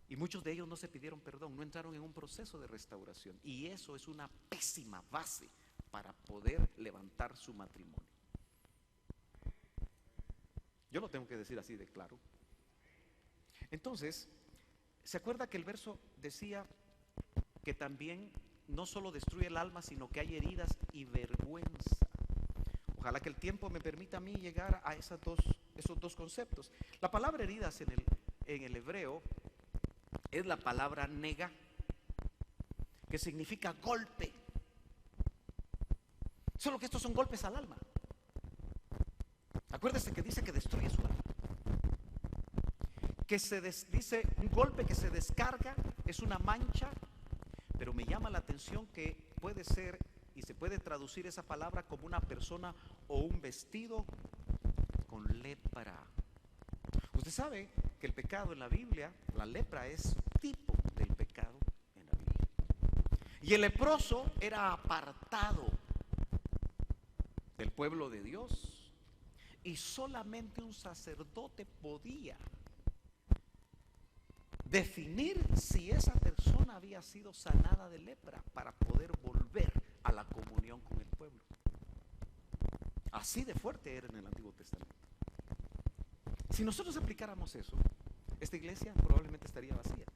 Speaker 1: Y muchos de ellos no se pidieron perdón, no entraron en un proceso de restauración. Y eso es una pésima base para poder levantar su matrimonio. Yo lo tengo que decir así de claro. Entonces, ¿se acuerda que el verso decía que también no solo destruye el alma, sino que hay heridas y vergüenza? Ojalá que el tiempo me permita a mí llegar a esos dos conceptos. La palabra heridas en el hebreo es la palabra nega, que significa golpe. Solo que estos son golpes al alma. Acuérdese que dice que destruye su alma. Que dice un golpe que se descarga, es una mancha, pero me llama la atención que puede ser y se puede traducir esa palabra como una persona o un vestido con lepra. Usted sabe que el pecado en la Biblia, la lepra es tipo del pecado en la Biblia. Y el leproso era apartado del pueblo de Dios y solamente un sacerdote podía definir si esa persona había sido sanada de lepra para poder volver a la comunión con el pueblo. Así de fuerte era en el Antiguo Testamento. Si nosotros aplicáramos eso, esta iglesia probablemente estaría vacía.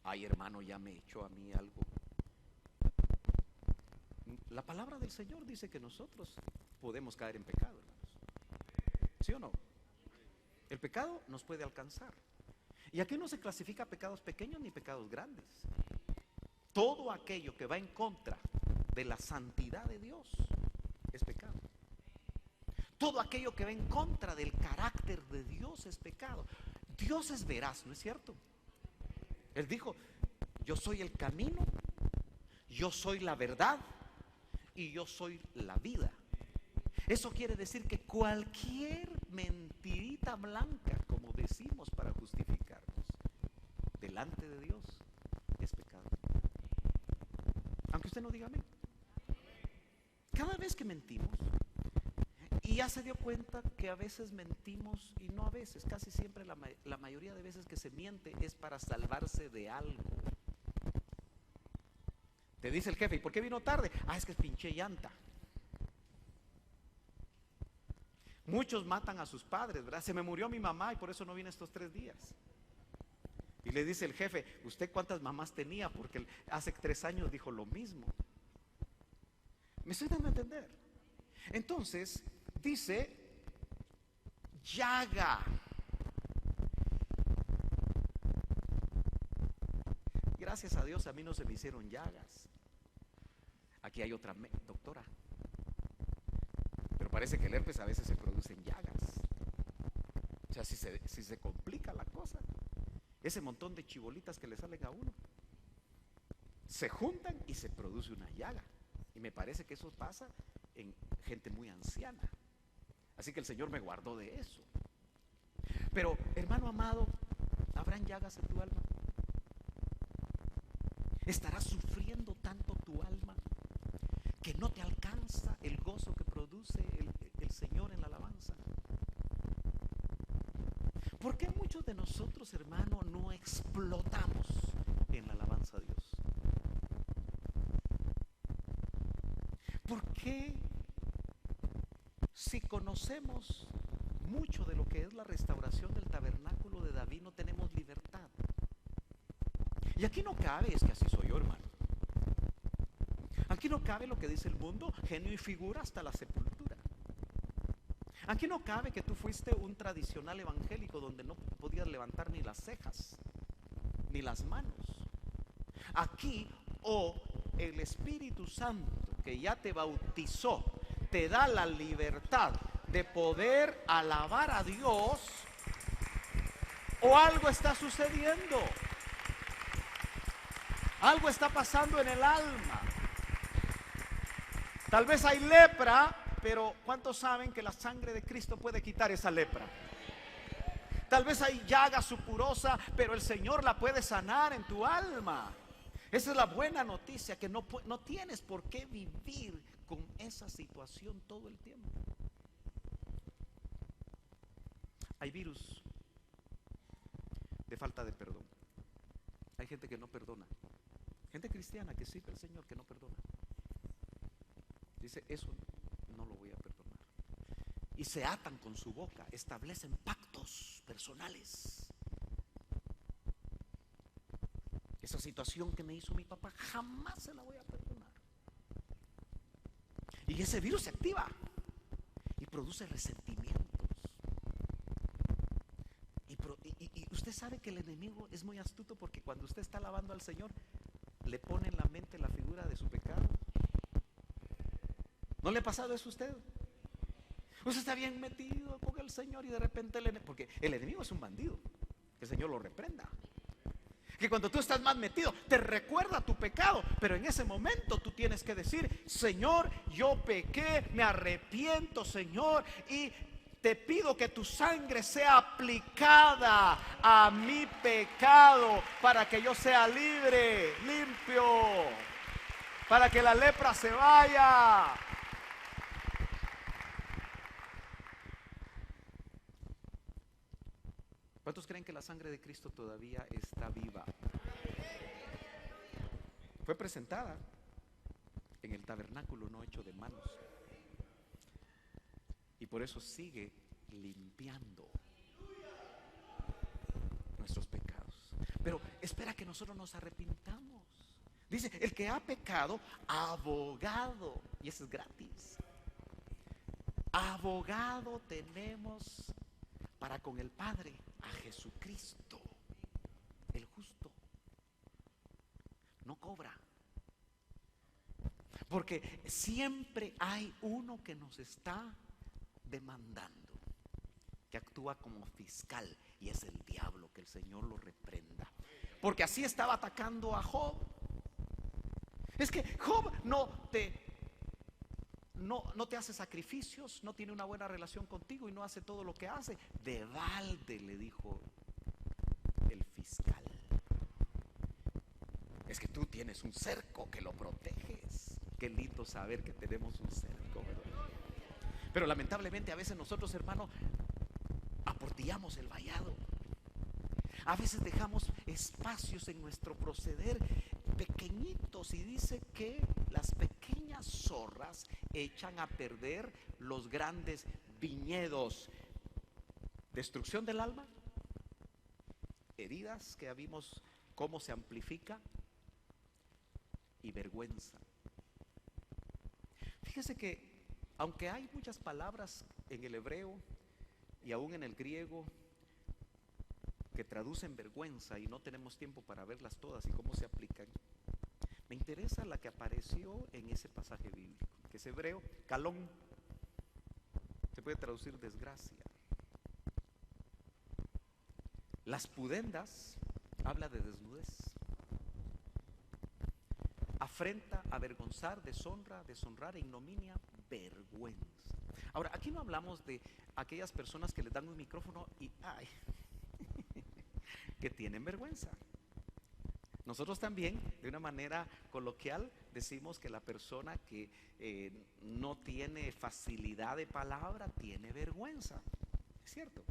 Speaker 1: Ay, hermano, ya me echó a mí algo. La palabra del Señor dice que nosotros podemos caer en pecado, hermanos. ¿Sí o no? El pecado nos puede alcanzar. Y aquí no se clasifica pecados pequeños ni pecados grandes. Todo aquello que va en contra de la santidad de Dios es pecado. Todo aquello que va en contra del carácter de Dios es pecado. Dios es veraz, ¿no es cierto? Él dijo, yo soy el camino, yo soy la verdad y yo soy la vida. Eso quiere decir que cualquier mentirita blanca, como decimos para justificarnos, delante de Dios es pecado. Aunque usted no diga amén. Cada vez que mentimos, y ya se dio cuenta que a veces mentimos, y no a veces, casi siempre la mayoría de veces que se miente es para salvarse de algo. Te dice el jefe, ¿y por qué vino tarde? Ah, es que pinché llanta. Muchos matan a sus padres, ¿verdad? Se me murió mi mamá y por eso no vine estos 3 días. Y le dice el jefe, ¿usted cuántas mamás tenía? Porque hace 3 años dijo lo mismo. ¿Me estoy dando a entender? Entonces, dice, llaga. Gracias a Dios a mí no se me hicieron llagas. Aquí hay otra doctora. Pero parece que el herpes a veces se produce en llagas. O sea, si se complica la cosa, ese montón de chibolitas que le salen a uno, se juntan y se produce una llaga. Y me parece que eso pasa en gente muy anciana. Así que el Señor me guardó de eso. Pero, hermano amado, ¿habrán llagas en tu alma? ¿Estarás sufriendo tanto tu alma que no te alcanza el gozo que produce el Señor en la alabanza? ¿Por qué muchos de nosotros, hermano, no explotamos en la alabanza a Dios? ¿Por qué, si conocemos mucho de lo que es la restauración del tabernáculo de David, no tenemos libertad? Y aquí no cabe, es que así soy yo, hermano. Aquí no cabe lo que dice el mundo, genio y figura hasta la sepultura. Aquí no cabe que tú fuiste un tradicional evangélico donde no podías levantar ni las cejas, ni las manos. Aquí, el Espíritu Santo que ya te bautizó, te da la libertad de poder alabar a Dios, o algo está sucediendo. Algo está pasando en el alma. Tal vez hay lepra, pero ¿cuántos saben que la sangre de Cristo puede quitar esa lepra? Tal vez hay llaga supurosa, pero el Señor la puede sanar en tu alma. Esa es la buena noticia, que no tienes por qué vivir con esa situación todo el tiempo. Hay virus de falta de perdón. Hay gente que no perdona. Gente cristiana que sirve al Señor que no perdona. Dice, eso no lo voy a perdonar. Y se atan con su boca, establecen pactos personales. Esa situación que me hizo mi papá jamás se la voy a perdonar. Y ese virus se activa y produce resentimientos. Y usted sabe que el enemigo es muy astuto, porque cuando usted está alabando al Señor, le pone en la mente la figura de su pecado. ¿No le ha pasado eso a usted? Usted está bien metido con el Señor y de repente porque el enemigo es un bandido, que el Señor lo reprenda. Que cuando tú estás más metido, te recuerda tu pecado, pero en ese momento tú tienes que decir: Señor, yo pequé, me arrepiento, Señor, y te pido que tu sangre sea aplicada a mi pecado para que yo sea libre, limpio, para que la lepra se vaya. ¿Cuántos creen que la sangre de Cristo todavía está viva? Fue presentada en el tabernáculo no hecho de manos, y por eso sigue limpiando nuestros pecados. Pero espera que nosotros nos arrepintamos. Dice, el que ha pecado, abogado, y eso es gratis. Abogado tenemos para con el Padre, a Jesucristo, el justo. No cobra, porque siempre hay uno que nos está demandando, que actúa como fiscal, y es el diablo. Que el Señor lo reprenda, porque así estaba atacando a Job. Es que Job no te hace sacrificios, no tiene una buena relación contigo y no hace todo lo que hace. De balde, le dijo el fiscal. Es que tú tienes un cerco que lo proteges. Qué lindo saber que tenemos un cerco, ¿verdad? Pero lamentablemente a veces nosotros, hermanos, aportillamos el vallado. A veces dejamos espacios en nuestro proceder pequeñitos, y dice que las pequeñas zorras echan a perder los grandes viñedos. Destrucción del alma, heridas que ya vimos cómo se amplifica, y vergüenza. Fíjese que aunque hay muchas palabras en el hebreo y aún en el griego que traducen vergüenza, y no tenemos tiempo para verlas todas y cómo se aplican, me interesa la que apareció en ese pasaje bíblico, que es hebreo, calón. Se puede traducir desgracia. Las pudendas habla de desnudez. Afrenta, avergonzar, deshonra, deshonrar, ignominia, vergüenza. Ahora, aquí no hablamos de aquellas personas que les dan un micrófono y que tienen vergüenza. Nosotros también, de una manera coloquial, decimos que la persona que no tiene facilidad de palabra tiene vergüenza. ¿Es cierto?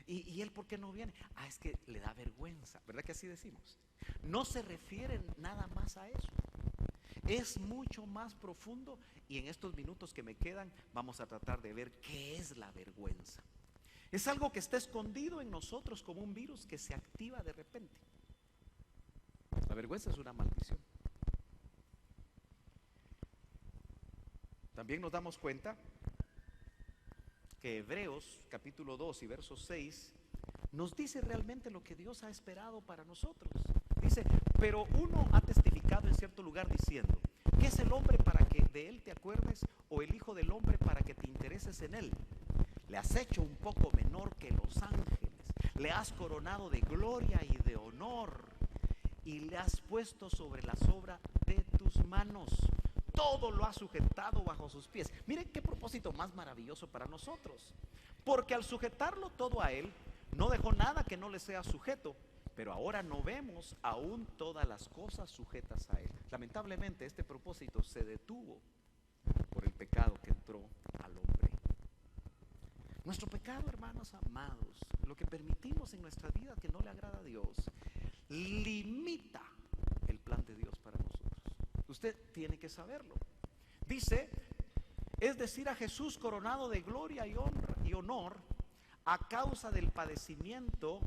Speaker 1: ¿Y él por qué no viene? Es que le da vergüenza. ¿Verdad que así decimos? No se refiere nada más a eso. Es mucho más profundo, y en estos minutos que me quedan vamos a tratar de ver qué es la vergüenza. Es algo que está escondido en nosotros como un virus que se activa de repente. La vergüenza es una maldición. También nos damos cuenta que Hebreos capítulo 2 y verso 6 nos dice realmente lo que Dios ha esperado para nosotros. Dice, pero uno ha testificado en cierto lugar diciendo, ¿qué es el hombre para que de él te acuerdes? ¿O el hijo del hombre para que te intereses en él? Le has hecho un poco menor que los ángeles, le has coronado de gloria y de honor, y le has puesto sobre la sobra de tus manos. Todo lo ha sujetado bajo sus pies. Miren qué propósito más maravilloso para nosotros. Porque al sujetarlo todo a él, no dejó nada que no le sea sujeto. Pero ahora no vemos aún todas las cosas sujetas a él. Lamentablemente este propósito se detuvo por el pecado que entró al hombre. Nuestro pecado, hermanos amados, lo que permitimos en nuestra vida que no le agrada a Dios, limita el plan de Dios para nosotros. Usted tiene que saberlo. Dice, es decir, a Jesús coronado de gloria y honor a causa del padecimiento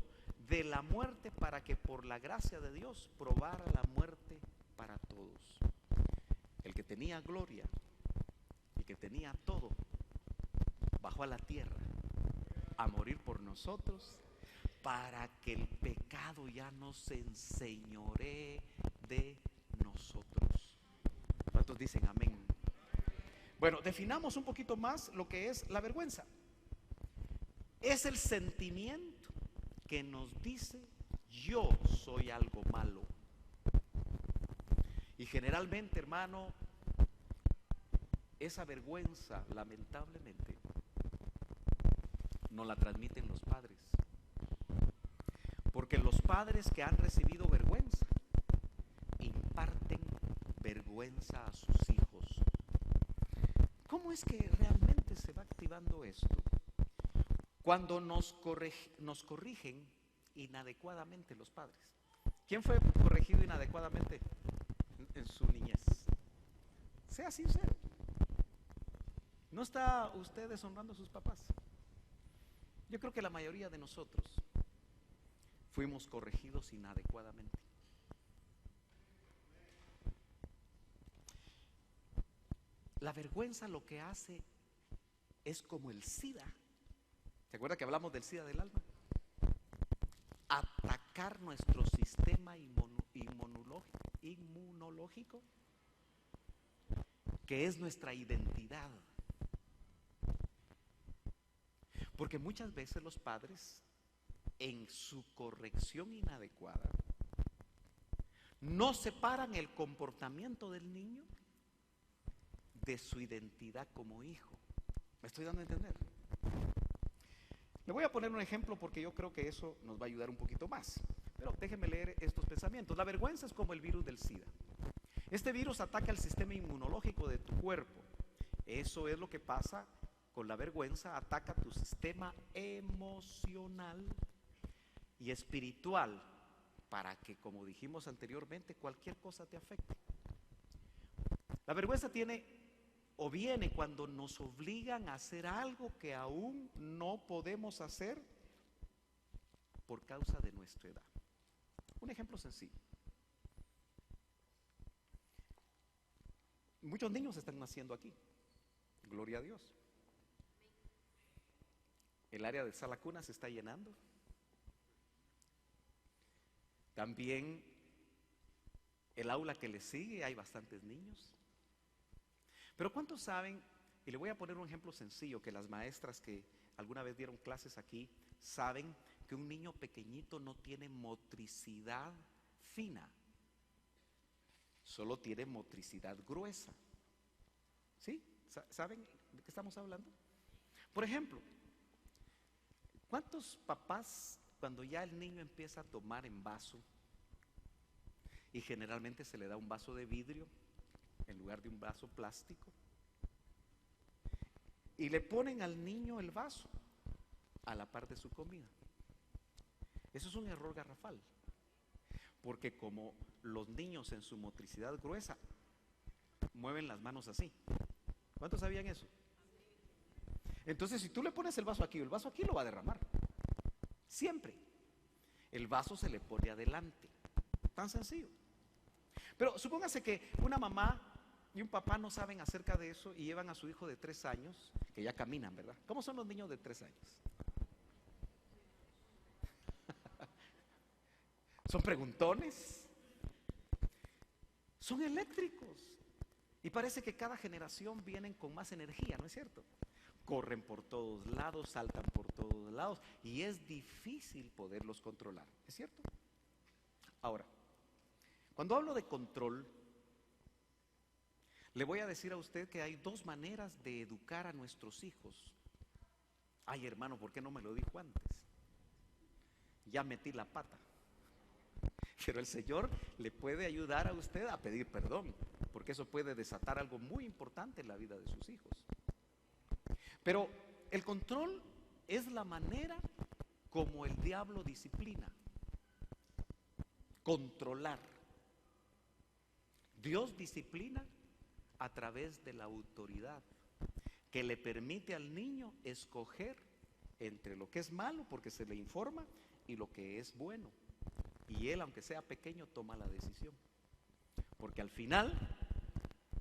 Speaker 1: de la muerte, para que por la gracia de Dios probara la muerte para todos. El que tenía gloria y que tenía todo, bajó a la tierra a morir por nosotros, para que el pecado ya no se enseñoree de nosotros. ¿Cuántos dicen amén? Bueno, definamos un poquito más lo que es la vergüenza. Es el sentimiento que nos dice, yo soy algo malo. Y generalmente, hermano, esa vergüenza, lamentablemente, no la transmiten los padres. Porque los padres que han recibido vergüenza, imparten vergüenza a sus hijos. ¿Cómo es que realmente se va activando esto? Cuando nos corrigen inadecuadamente los padres. ¿Quién fue corregido inadecuadamente en su niñez? Sea sincero. ¿No está usted deshonrando a sus papás? Yo creo que la mayoría de nosotros fuimos corregidos inadecuadamente. La vergüenza lo que hace es como el SIDA. ¿Se acuerda que hablamos del SIDA del alma? Atacar nuestro sistema inmunológico, que es nuestra identidad. Porque muchas veces los padres, en su corrección inadecuada, no separan el comportamiento del niño de su identidad como hijo. ¿Me estoy dando a entender? Le voy a poner un ejemplo porque yo creo que eso nos va a ayudar un poquito más. Pero déjenme leer estos pensamientos. La vergüenza es como el virus del SIDA. Este virus ataca el sistema inmunológico de tu cuerpo. Eso es lo que pasa con la vergüenza. Ataca tu sistema emocional y espiritual para que, como dijimos anteriormente, cualquier cosa te afecte. La vergüenza viene cuando nos obligan a hacer algo que aún no podemos hacer por causa de nuestra edad. Un ejemplo sencillo. Muchos niños están naciendo aquí. Gloria a Dios. El área de sala cuna se está llenando. También el aula que le sigue hay bastantes niños. Pero ¿cuántos saben? Y le voy a poner un ejemplo sencillo, que las maestras que alguna vez dieron clases aquí saben que un niño pequeñito no tiene motricidad fina, solo tiene motricidad gruesa. ¿Sí? ¿Saben de qué estamos hablando? Por ejemplo, ¿cuántos papás, cuando ya el niño empieza a tomar en vaso, y generalmente se le da un vaso de vidrio en lugar de un vaso plástico, y le ponen al niño el vaso a la par de su comida? Eso es un error garrafal, porque como los niños en su motricidad gruesa mueven las manos así. ¿Cuántos sabían eso? Entonces, si tú le pones el vaso aquí lo va a derramar. Siempre. El vaso se le pone adelante. Tan sencillo. Pero supóngase que una mamá y un papá no saben acerca de eso y llevan a su hijo de 3 años, que ya caminan, ¿verdad? ¿Cómo son los niños de 3 años? Son preguntones, son eléctricos. Y parece que cada generación vienen con más energía, ¿no es cierto? Corren por todos lados, saltan por todos lados y es difícil poderlos controlar, ¿es cierto? Ahora, cuando hablo de control, le voy a decir a usted que hay 2 maneras de educar a nuestros hijos. Ay, hermano, ¿por qué no me lo dijo antes? Ya metí la pata. Pero el Señor le puede ayudar a usted a pedir perdón, porque eso puede desatar algo muy importante en la vida de sus hijos. Pero el control es la manera como el diablo disciplina. Controlar. Dios disciplina a través de la autoridad, que le permite al niño escoger entre lo que es malo, porque se le informa, y lo que es bueno. Y él, aunque sea pequeño, toma la decisión. Porque al final,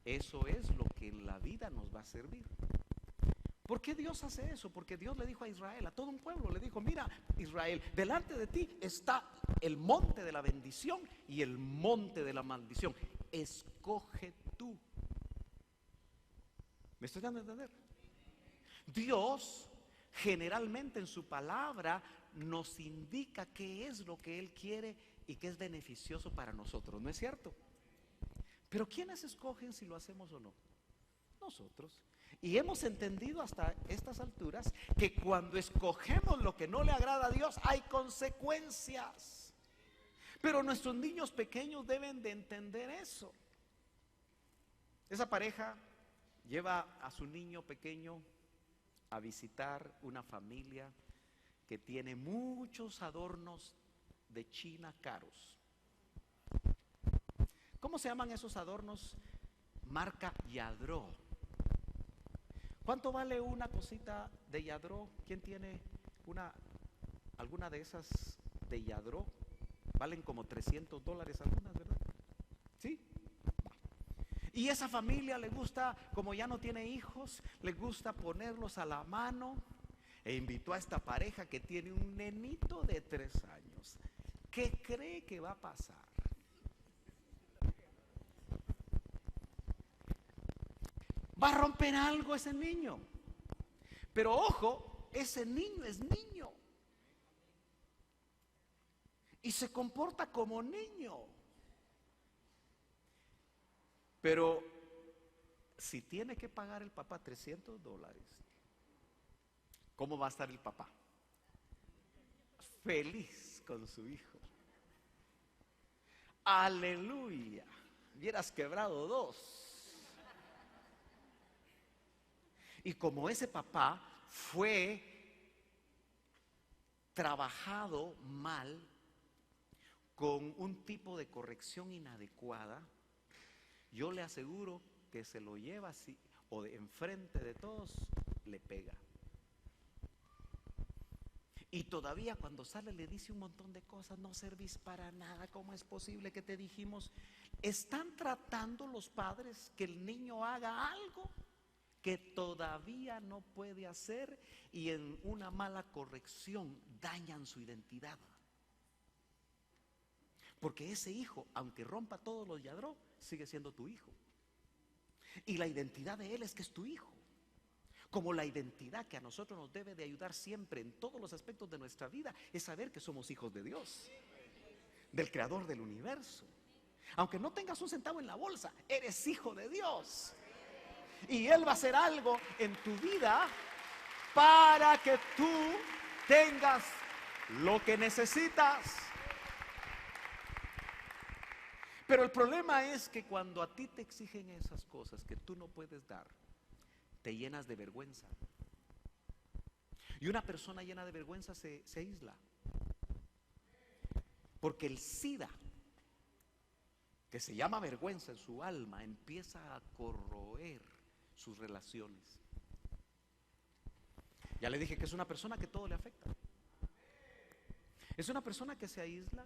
Speaker 1: eso es lo que en la vida nos va a servir. ¿Por qué Dios hace eso? Porque Dios le dijo a Israel, a todo un pueblo, le dijo: mira, Israel, delante de ti está el monte de la bendición y el monte de la maldición. Escoge tú. ¿Me estoy dando a entender? Dios generalmente en su palabra nos indica qué es lo que Él quiere y qué es beneficioso para nosotros, ¿no es cierto? Pero ¿quiénes escogen si lo hacemos o no? Nosotros. Y hemos entendido hasta estas alturas que cuando escogemos lo que no le agrada a Dios hay consecuencias. Pero nuestros niños pequeños deben de entender eso. Esa pareja lleva a su niño pequeño a visitar una familia que tiene muchos adornos de China caros. ¿Cómo se llaman esos adornos? Marca Yadro. ¿Cuánto vale una cosita de Yadro? ¿Quién tiene alguna de esas de Yadro? Valen como $300 algunas, ¿verdad? ¿Sí? Y esa familia le gusta, como ya no tiene hijos, le gusta ponerlos a la mano. E invitó a esta pareja que tiene un nenito de 3 años. ¿Qué cree que va a pasar? Va a romper algo ese niño. Pero ojo, ese niño es niño. Y se comporta como niño. Pero si tiene que pagar el papá $300, ¿cómo va a estar el papá? Feliz con su hijo. Aleluya. Hubieras quebrado 2. Y como ese papá fue trabajado mal, con un tipo de corrección inadecuada, yo le aseguro que se lo lleva así, o de enfrente de todos, le pega. Y todavía cuando sale le dice un montón de cosas: no servís para nada, ¿cómo es posible que te dijimos? Están tratando los padres que el niño haga algo que todavía no puede hacer, y en una mala corrección dañan su identidad. Porque ese hijo, aunque rompa todos los Yadro, sigue siendo tu hijo. Y la identidad de él es que es tu hijo. Como la identidad que a nosotros nos debe de ayudar siempre en todos los aspectos de nuestra vida es saber que somos hijos de Dios, del creador del universo. Aunque no tengas un centavo en la bolsa, eres hijo de Dios. Y Él va a hacer algo en tu vida para que tú tengas lo que necesitas. Pero el problema es que cuando a ti te exigen esas cosas que tú no puedes dar, te llenas de vergüenza. Y una persona llena de vergüenza se aísla. Porque el SIDA, que se llama vergüenza en su alma, empieza a corroer sus relaciones. Ya le dije que es una persona que todo le afecta. Es una persona que se aísla,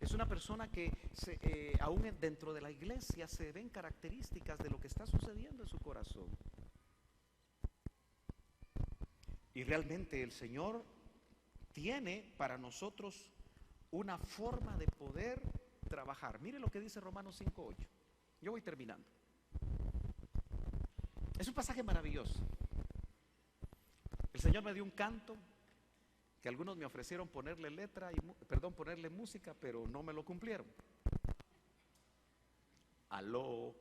Speaker 1: Es una persona que aún dentro de la iglesia se ven características de lo que está sucediendo en su corazón. Y realmente el Señor tiene para nosotros una forma de poder trabajar. Mire lo que dice Romanos 5:8. Yo voy terminando. Es un pasaje maravilloso. El Señor me dio un canto que algunos me ofrecieron ponerle ponerle música, pero no me lo cumplieron. Aló.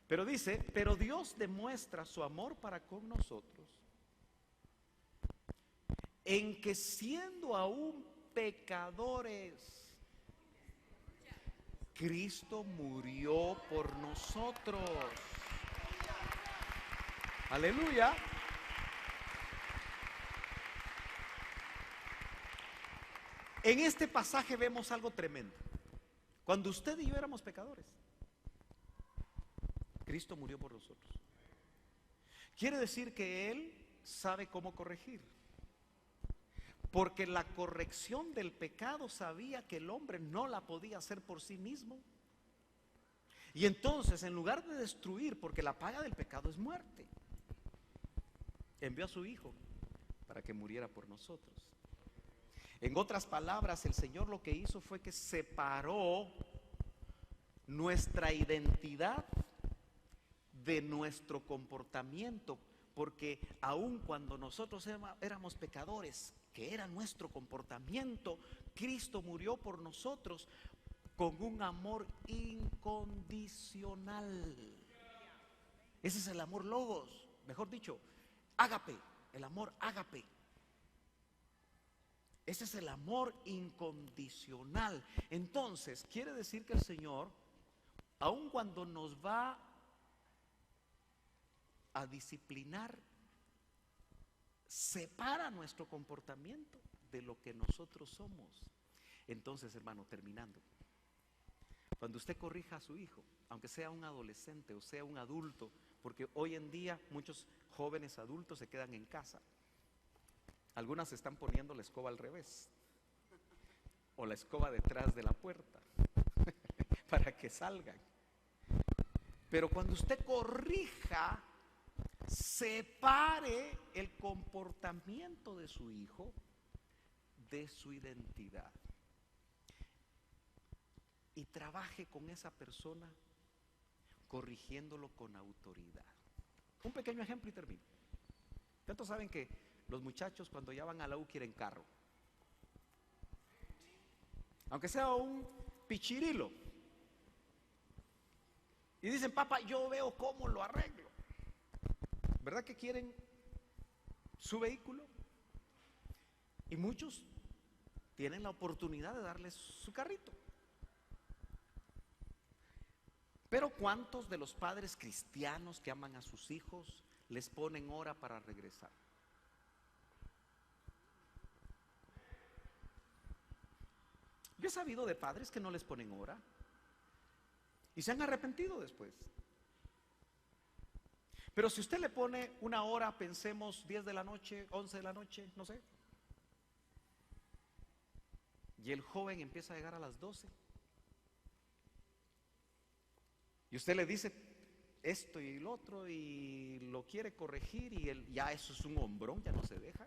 Speaker 1: Pero dice, pero Dios demuestra su amor para con nosotros en que siendo aún pecadores, Cristo murió por nosotros. Aleluya. En este pasaje vemos algo tremendo. Cuando usted y yo éramos pecadores, Cristo murió por nosotros. Quiere decir que Él sabe cómo corregir. Porque la corrección del pecado sabía que el hombre no la podía hacer por sí mismo. Y entonces, en lugar de destruir, porque la paga del pecado es muerte, envió a su Hijo para que muriera por nosotros. En otras palabras, el Señor lo que hizo fue que separó nuestra identidad de nuestro comportamiento, porque aun cuando nosotros éramos pecadores, que era nuestro comportamiento, Cristo murió por nosotros con un amor incondicional. Ese es el amor logos, mejor dicho, ágape, el amor ágape. Ese es el amor incondicional. Entonces, quiere decir que el Señor, aun cuando nos va a disciplinar, separa nuestro comportamiento de lo que nosotros somos. Entonces, hermano, terminando, cuando usted corrija a su hijo, aunque sea un adolescente o sea un adulto, porque hoy en día muchos jóvenes adultos se quedan en casa, algunas están poniendo la escoba al revés o la escoba detrás de la puerta para que salgan. Pero cuando usted corrija, separe el comportamiento de su hijo de su identidad y trabaje con esa persona corrigiéndolo con autoridad. Un pequeño ejemplo y termino. ¿Cuántos saben que los muchachos cuando ya van a la U quieren carro? Aunque sea un pichirilo. Y dicen, papá, yo veo cómo lo arreglo. ¿Verdad que quieren su vehículo? Y muchos tienen la oportunidad de darles su carrito. Pero ¿cuántos de los padres cristianos que aman a sus hijos les ponen hora para regresar? Yo he sabido de padres que no les ponen hora y se han arrepentido después. Pero si usted le pone una hora, pensemos 10 de la noche, 11 de la noche, no sé, y el joven empieza a llegar a las 12, y usted le dice esto y lo otro y lo quiere corregir y él, ya eso es un hombrón, ya no se deja.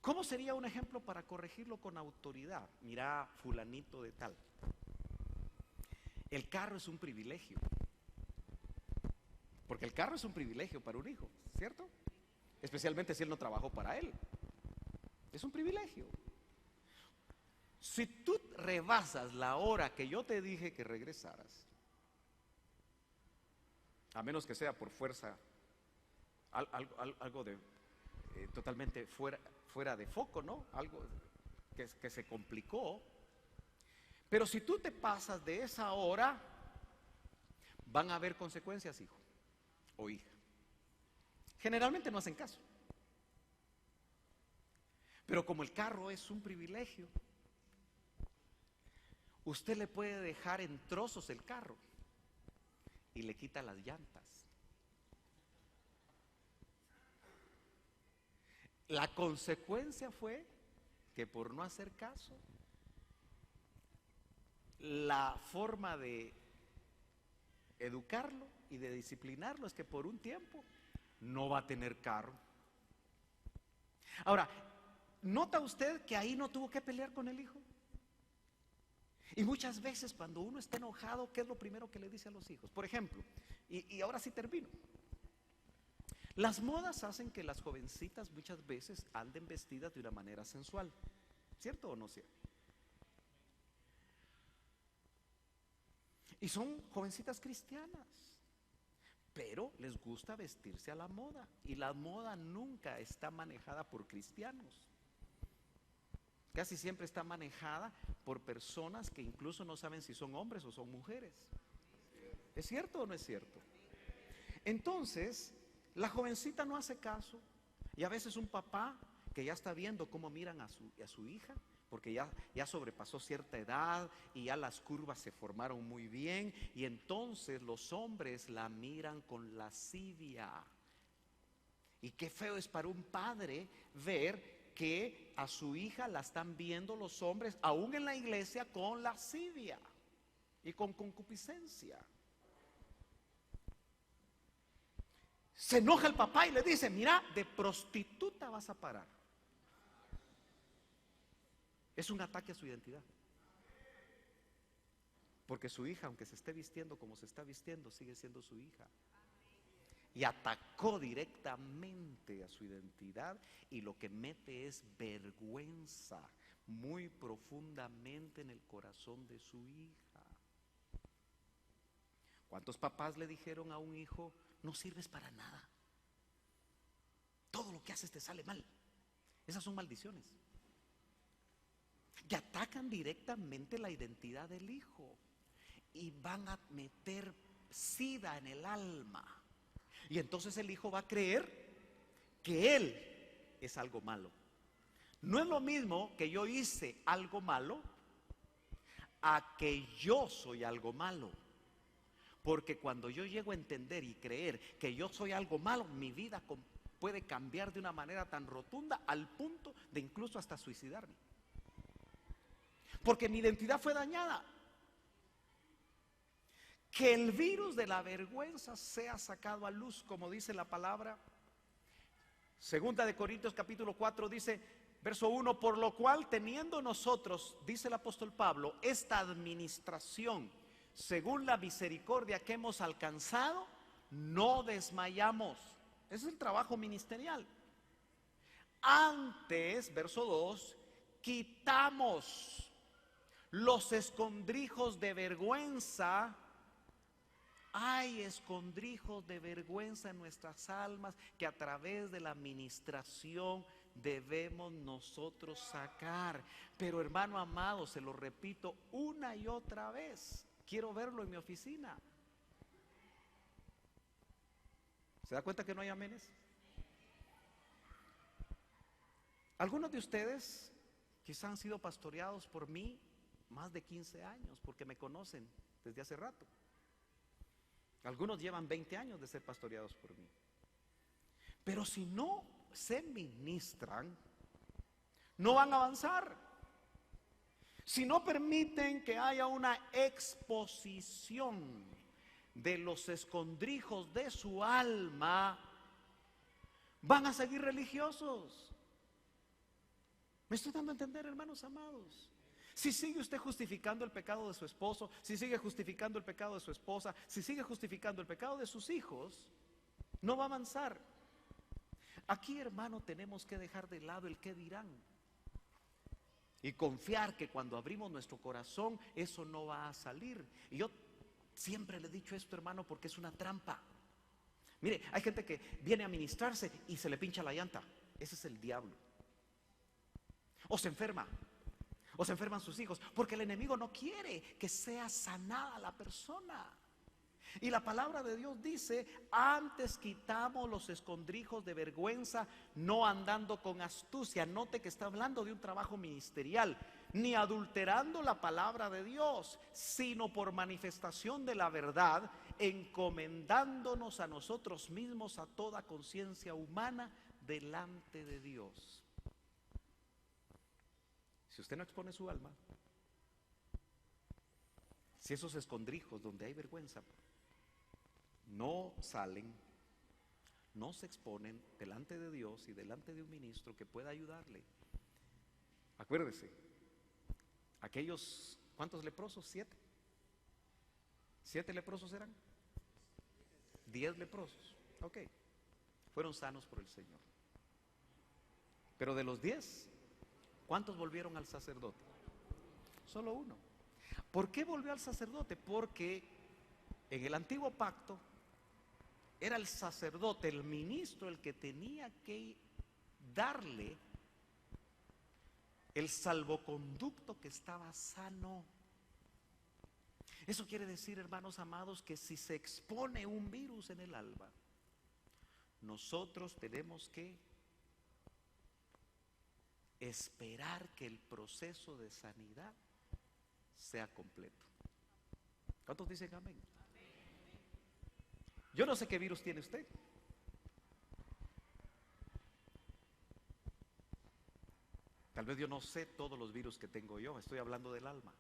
Speaker 1: ¿Cómo sería un ejemplo para corregirlo con autoridad? Mira, fulanito de tal, el carro es un privilegio. Porque el carro es un privilegio para un hijo, ¿cierto? Especialmente si él no trabajó para él. Es un privilegio. Si tú rebasas la hora que yo te dije que regresaras, a menos que sea por fuerza, algo de totalmente fuera de foco, ¿no? Algo que se complicó. Pero si tú te pasas de esa hora, van a haber consecuencias, hijo o hija. Generalmente no hacen caso. Pero como el carro es un privilegio, usted le puede dejar en trozos el carro y le quita las llantas. La consecuencia fue que por no hacer caso, la forma de educarlo y de disciplinarlo es que por un tiempo no va a tener carro. Ahora, ¿nota usted que ahí no tuvo que pelear con el hijo? Y muchas veces cuando uno está enojado, ¿qué es lo primero que le dice a los hijos? Por ejemplo, y ahora sí termino. Las modas hacen que las jovencitas muchas veces anden vestidas de una manera sensual. ¿Cierto o no cierto? Y son jovencitas cristianas, pero les gusta vestirse a la moda. Y la moda nunca está manejada por cristianos. Casi siempre está manejada por personas que incluso no saben si son hombres o son mujeres. ¿Es cierto o no es cierto? Entonces, la jovencita no hace caso. Y a veces un papá que ya está viendo cómo miran a su hija, porque ya sobrepasó cierta edad y ya las curvas se formaron muy bien, y entonces los hombres la miran con lascivia. Y qué feo es para un padre ver que a su hija la están viendo los hombres, aún en la iglesia, con lascivia y con concupiscencia. Se enoja el papá y le dice: mira, de prostituta vas a parar. Es un ataque a su identidad. Porque su hija, aunque se esté vistiendo como se está vistiendo, sigue siendo su hija. Y atacó directamente a su identidad, y lo que mete es vergüenza muy profundamente en el corazón de su hija. ¿Cuántos papás le dijeron a un hijo: no sirves para nada, todo lo que haces te sale mal? Esas son maldiciones que atacan directamente la identidad del hijo y van a meter sida en el alma. Y entonces el hijo va a creer que él es algo malo. No es lo mismo que yo hice algo malo a que yo soy algo malo. Porque cuando yo llego a entender y creer que yo soy algo malo, mi vida puede cambiar de una manera tan rotunda al punto de incluso hasta suicidarme. Porque mi identidad fue dañada. Que el virus de la vergüenza sea sacado a luz, como dice la palabra. Segunda de Corintios capítulo 4 dice, verso 1: por lo cual, teniendo nosotros, dice el apóstol Pablo, esta administración, según la misericordia que hemos alcanzado, no desmayamos. Ese es el trabajo ministerial. Antes, verso 2, quitamos los escondrijos de vergüenza. Hay escondrijos de vergüenza en nuestras almas que a través de la administración debemos nosotros sacar. Pero hermano amado, se lo repito una y otra vez, quiero verlo en mi oficina. ¿Se da cuenta que no hay amenes? Algunos de ustedes quizás han sido pastoreados por mí más de 15 años, porque me conocen desde hace rato. Algunos llevan 20 años de ser pastoreados por mí. Pero si no se ministran, no van a avanzar. Si no permiten que haya una exposición de los escondrijos de su alma, van a seguir religiosos. ¿Me estoy dando a entender, hermanos amados? Si sigue usted justificando el pecado de su esposo, si sigue justificando el pecado de su esposa, si sigue justificando el pecado de sus hijos, no va a avanzar. Aquí, hermano, tenemos que dejar de lado el qué dirán y confiar que cuando abrimos nuestro corazón, eso no va a salir. Y yo siempre le he dicho esto, hermano, porque es una trampa. Mire, hay gente que viene a ministrarse y se le pincha la llanta. Ese es el diablo. O se enferma. O se enferman sus hijos, porque el enemigo no quiere que sea sanada la persona. Y la palabra de Dios dice: antes quitamos los escondrijos de vergüenza, no andando con astucia. Note que está hablando de un trabajo ministerial, ni adulterando la palabra de Dios, sino por manifestación de la verdad, encomendándonos a nosotros mismos a toda conciencia humana delante de Dios. Si usted no expone su alma, si esos escondrijos donde hay vergüenza no salen, no se exponen delante de Dios y delante de un ministro que pueda ayudarle. Acuérdese, aquellos, ¿cuántos leprosos? 7. 7 leprosos eran. 10 leprosos. Ok, fueron sanos por el Señor. Pero de los 10, ¿cuántos volvieron al sacerdote? Solo uno. ¿Por qué volvió al sacerdote? Porque en el antiguo pacto era el sacerdote, el ministro, el que tenía que darle el salvoconducto que estaba sano. Eso quiere decir, hermanos amados, que si se expone un virus en el alma, nosotros tenemos que esperar que el proceso de sanidad sea completo. ¿Cuántos dicen amén? Yo no sé qué virus tiene usted. Tal vez yo no sé todos los virus que tengo yo. Estoy hablando del alma.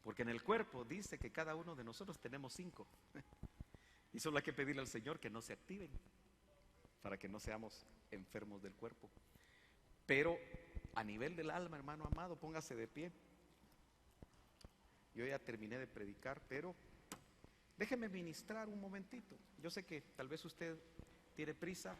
Speaker 1: Porque en el cuerpo dice que cada uno de nosotros tenemos 5. Y solo hay que pedirle al Señor que no se activen, para que no seamos enfermos del cuerpo. Pero a nivel del alma, hermano amado, póngase de pie. Yo ya terminé de predicar, pero déjeme ministrar un momentito. Yo sé que tal vez usted tiene prisa,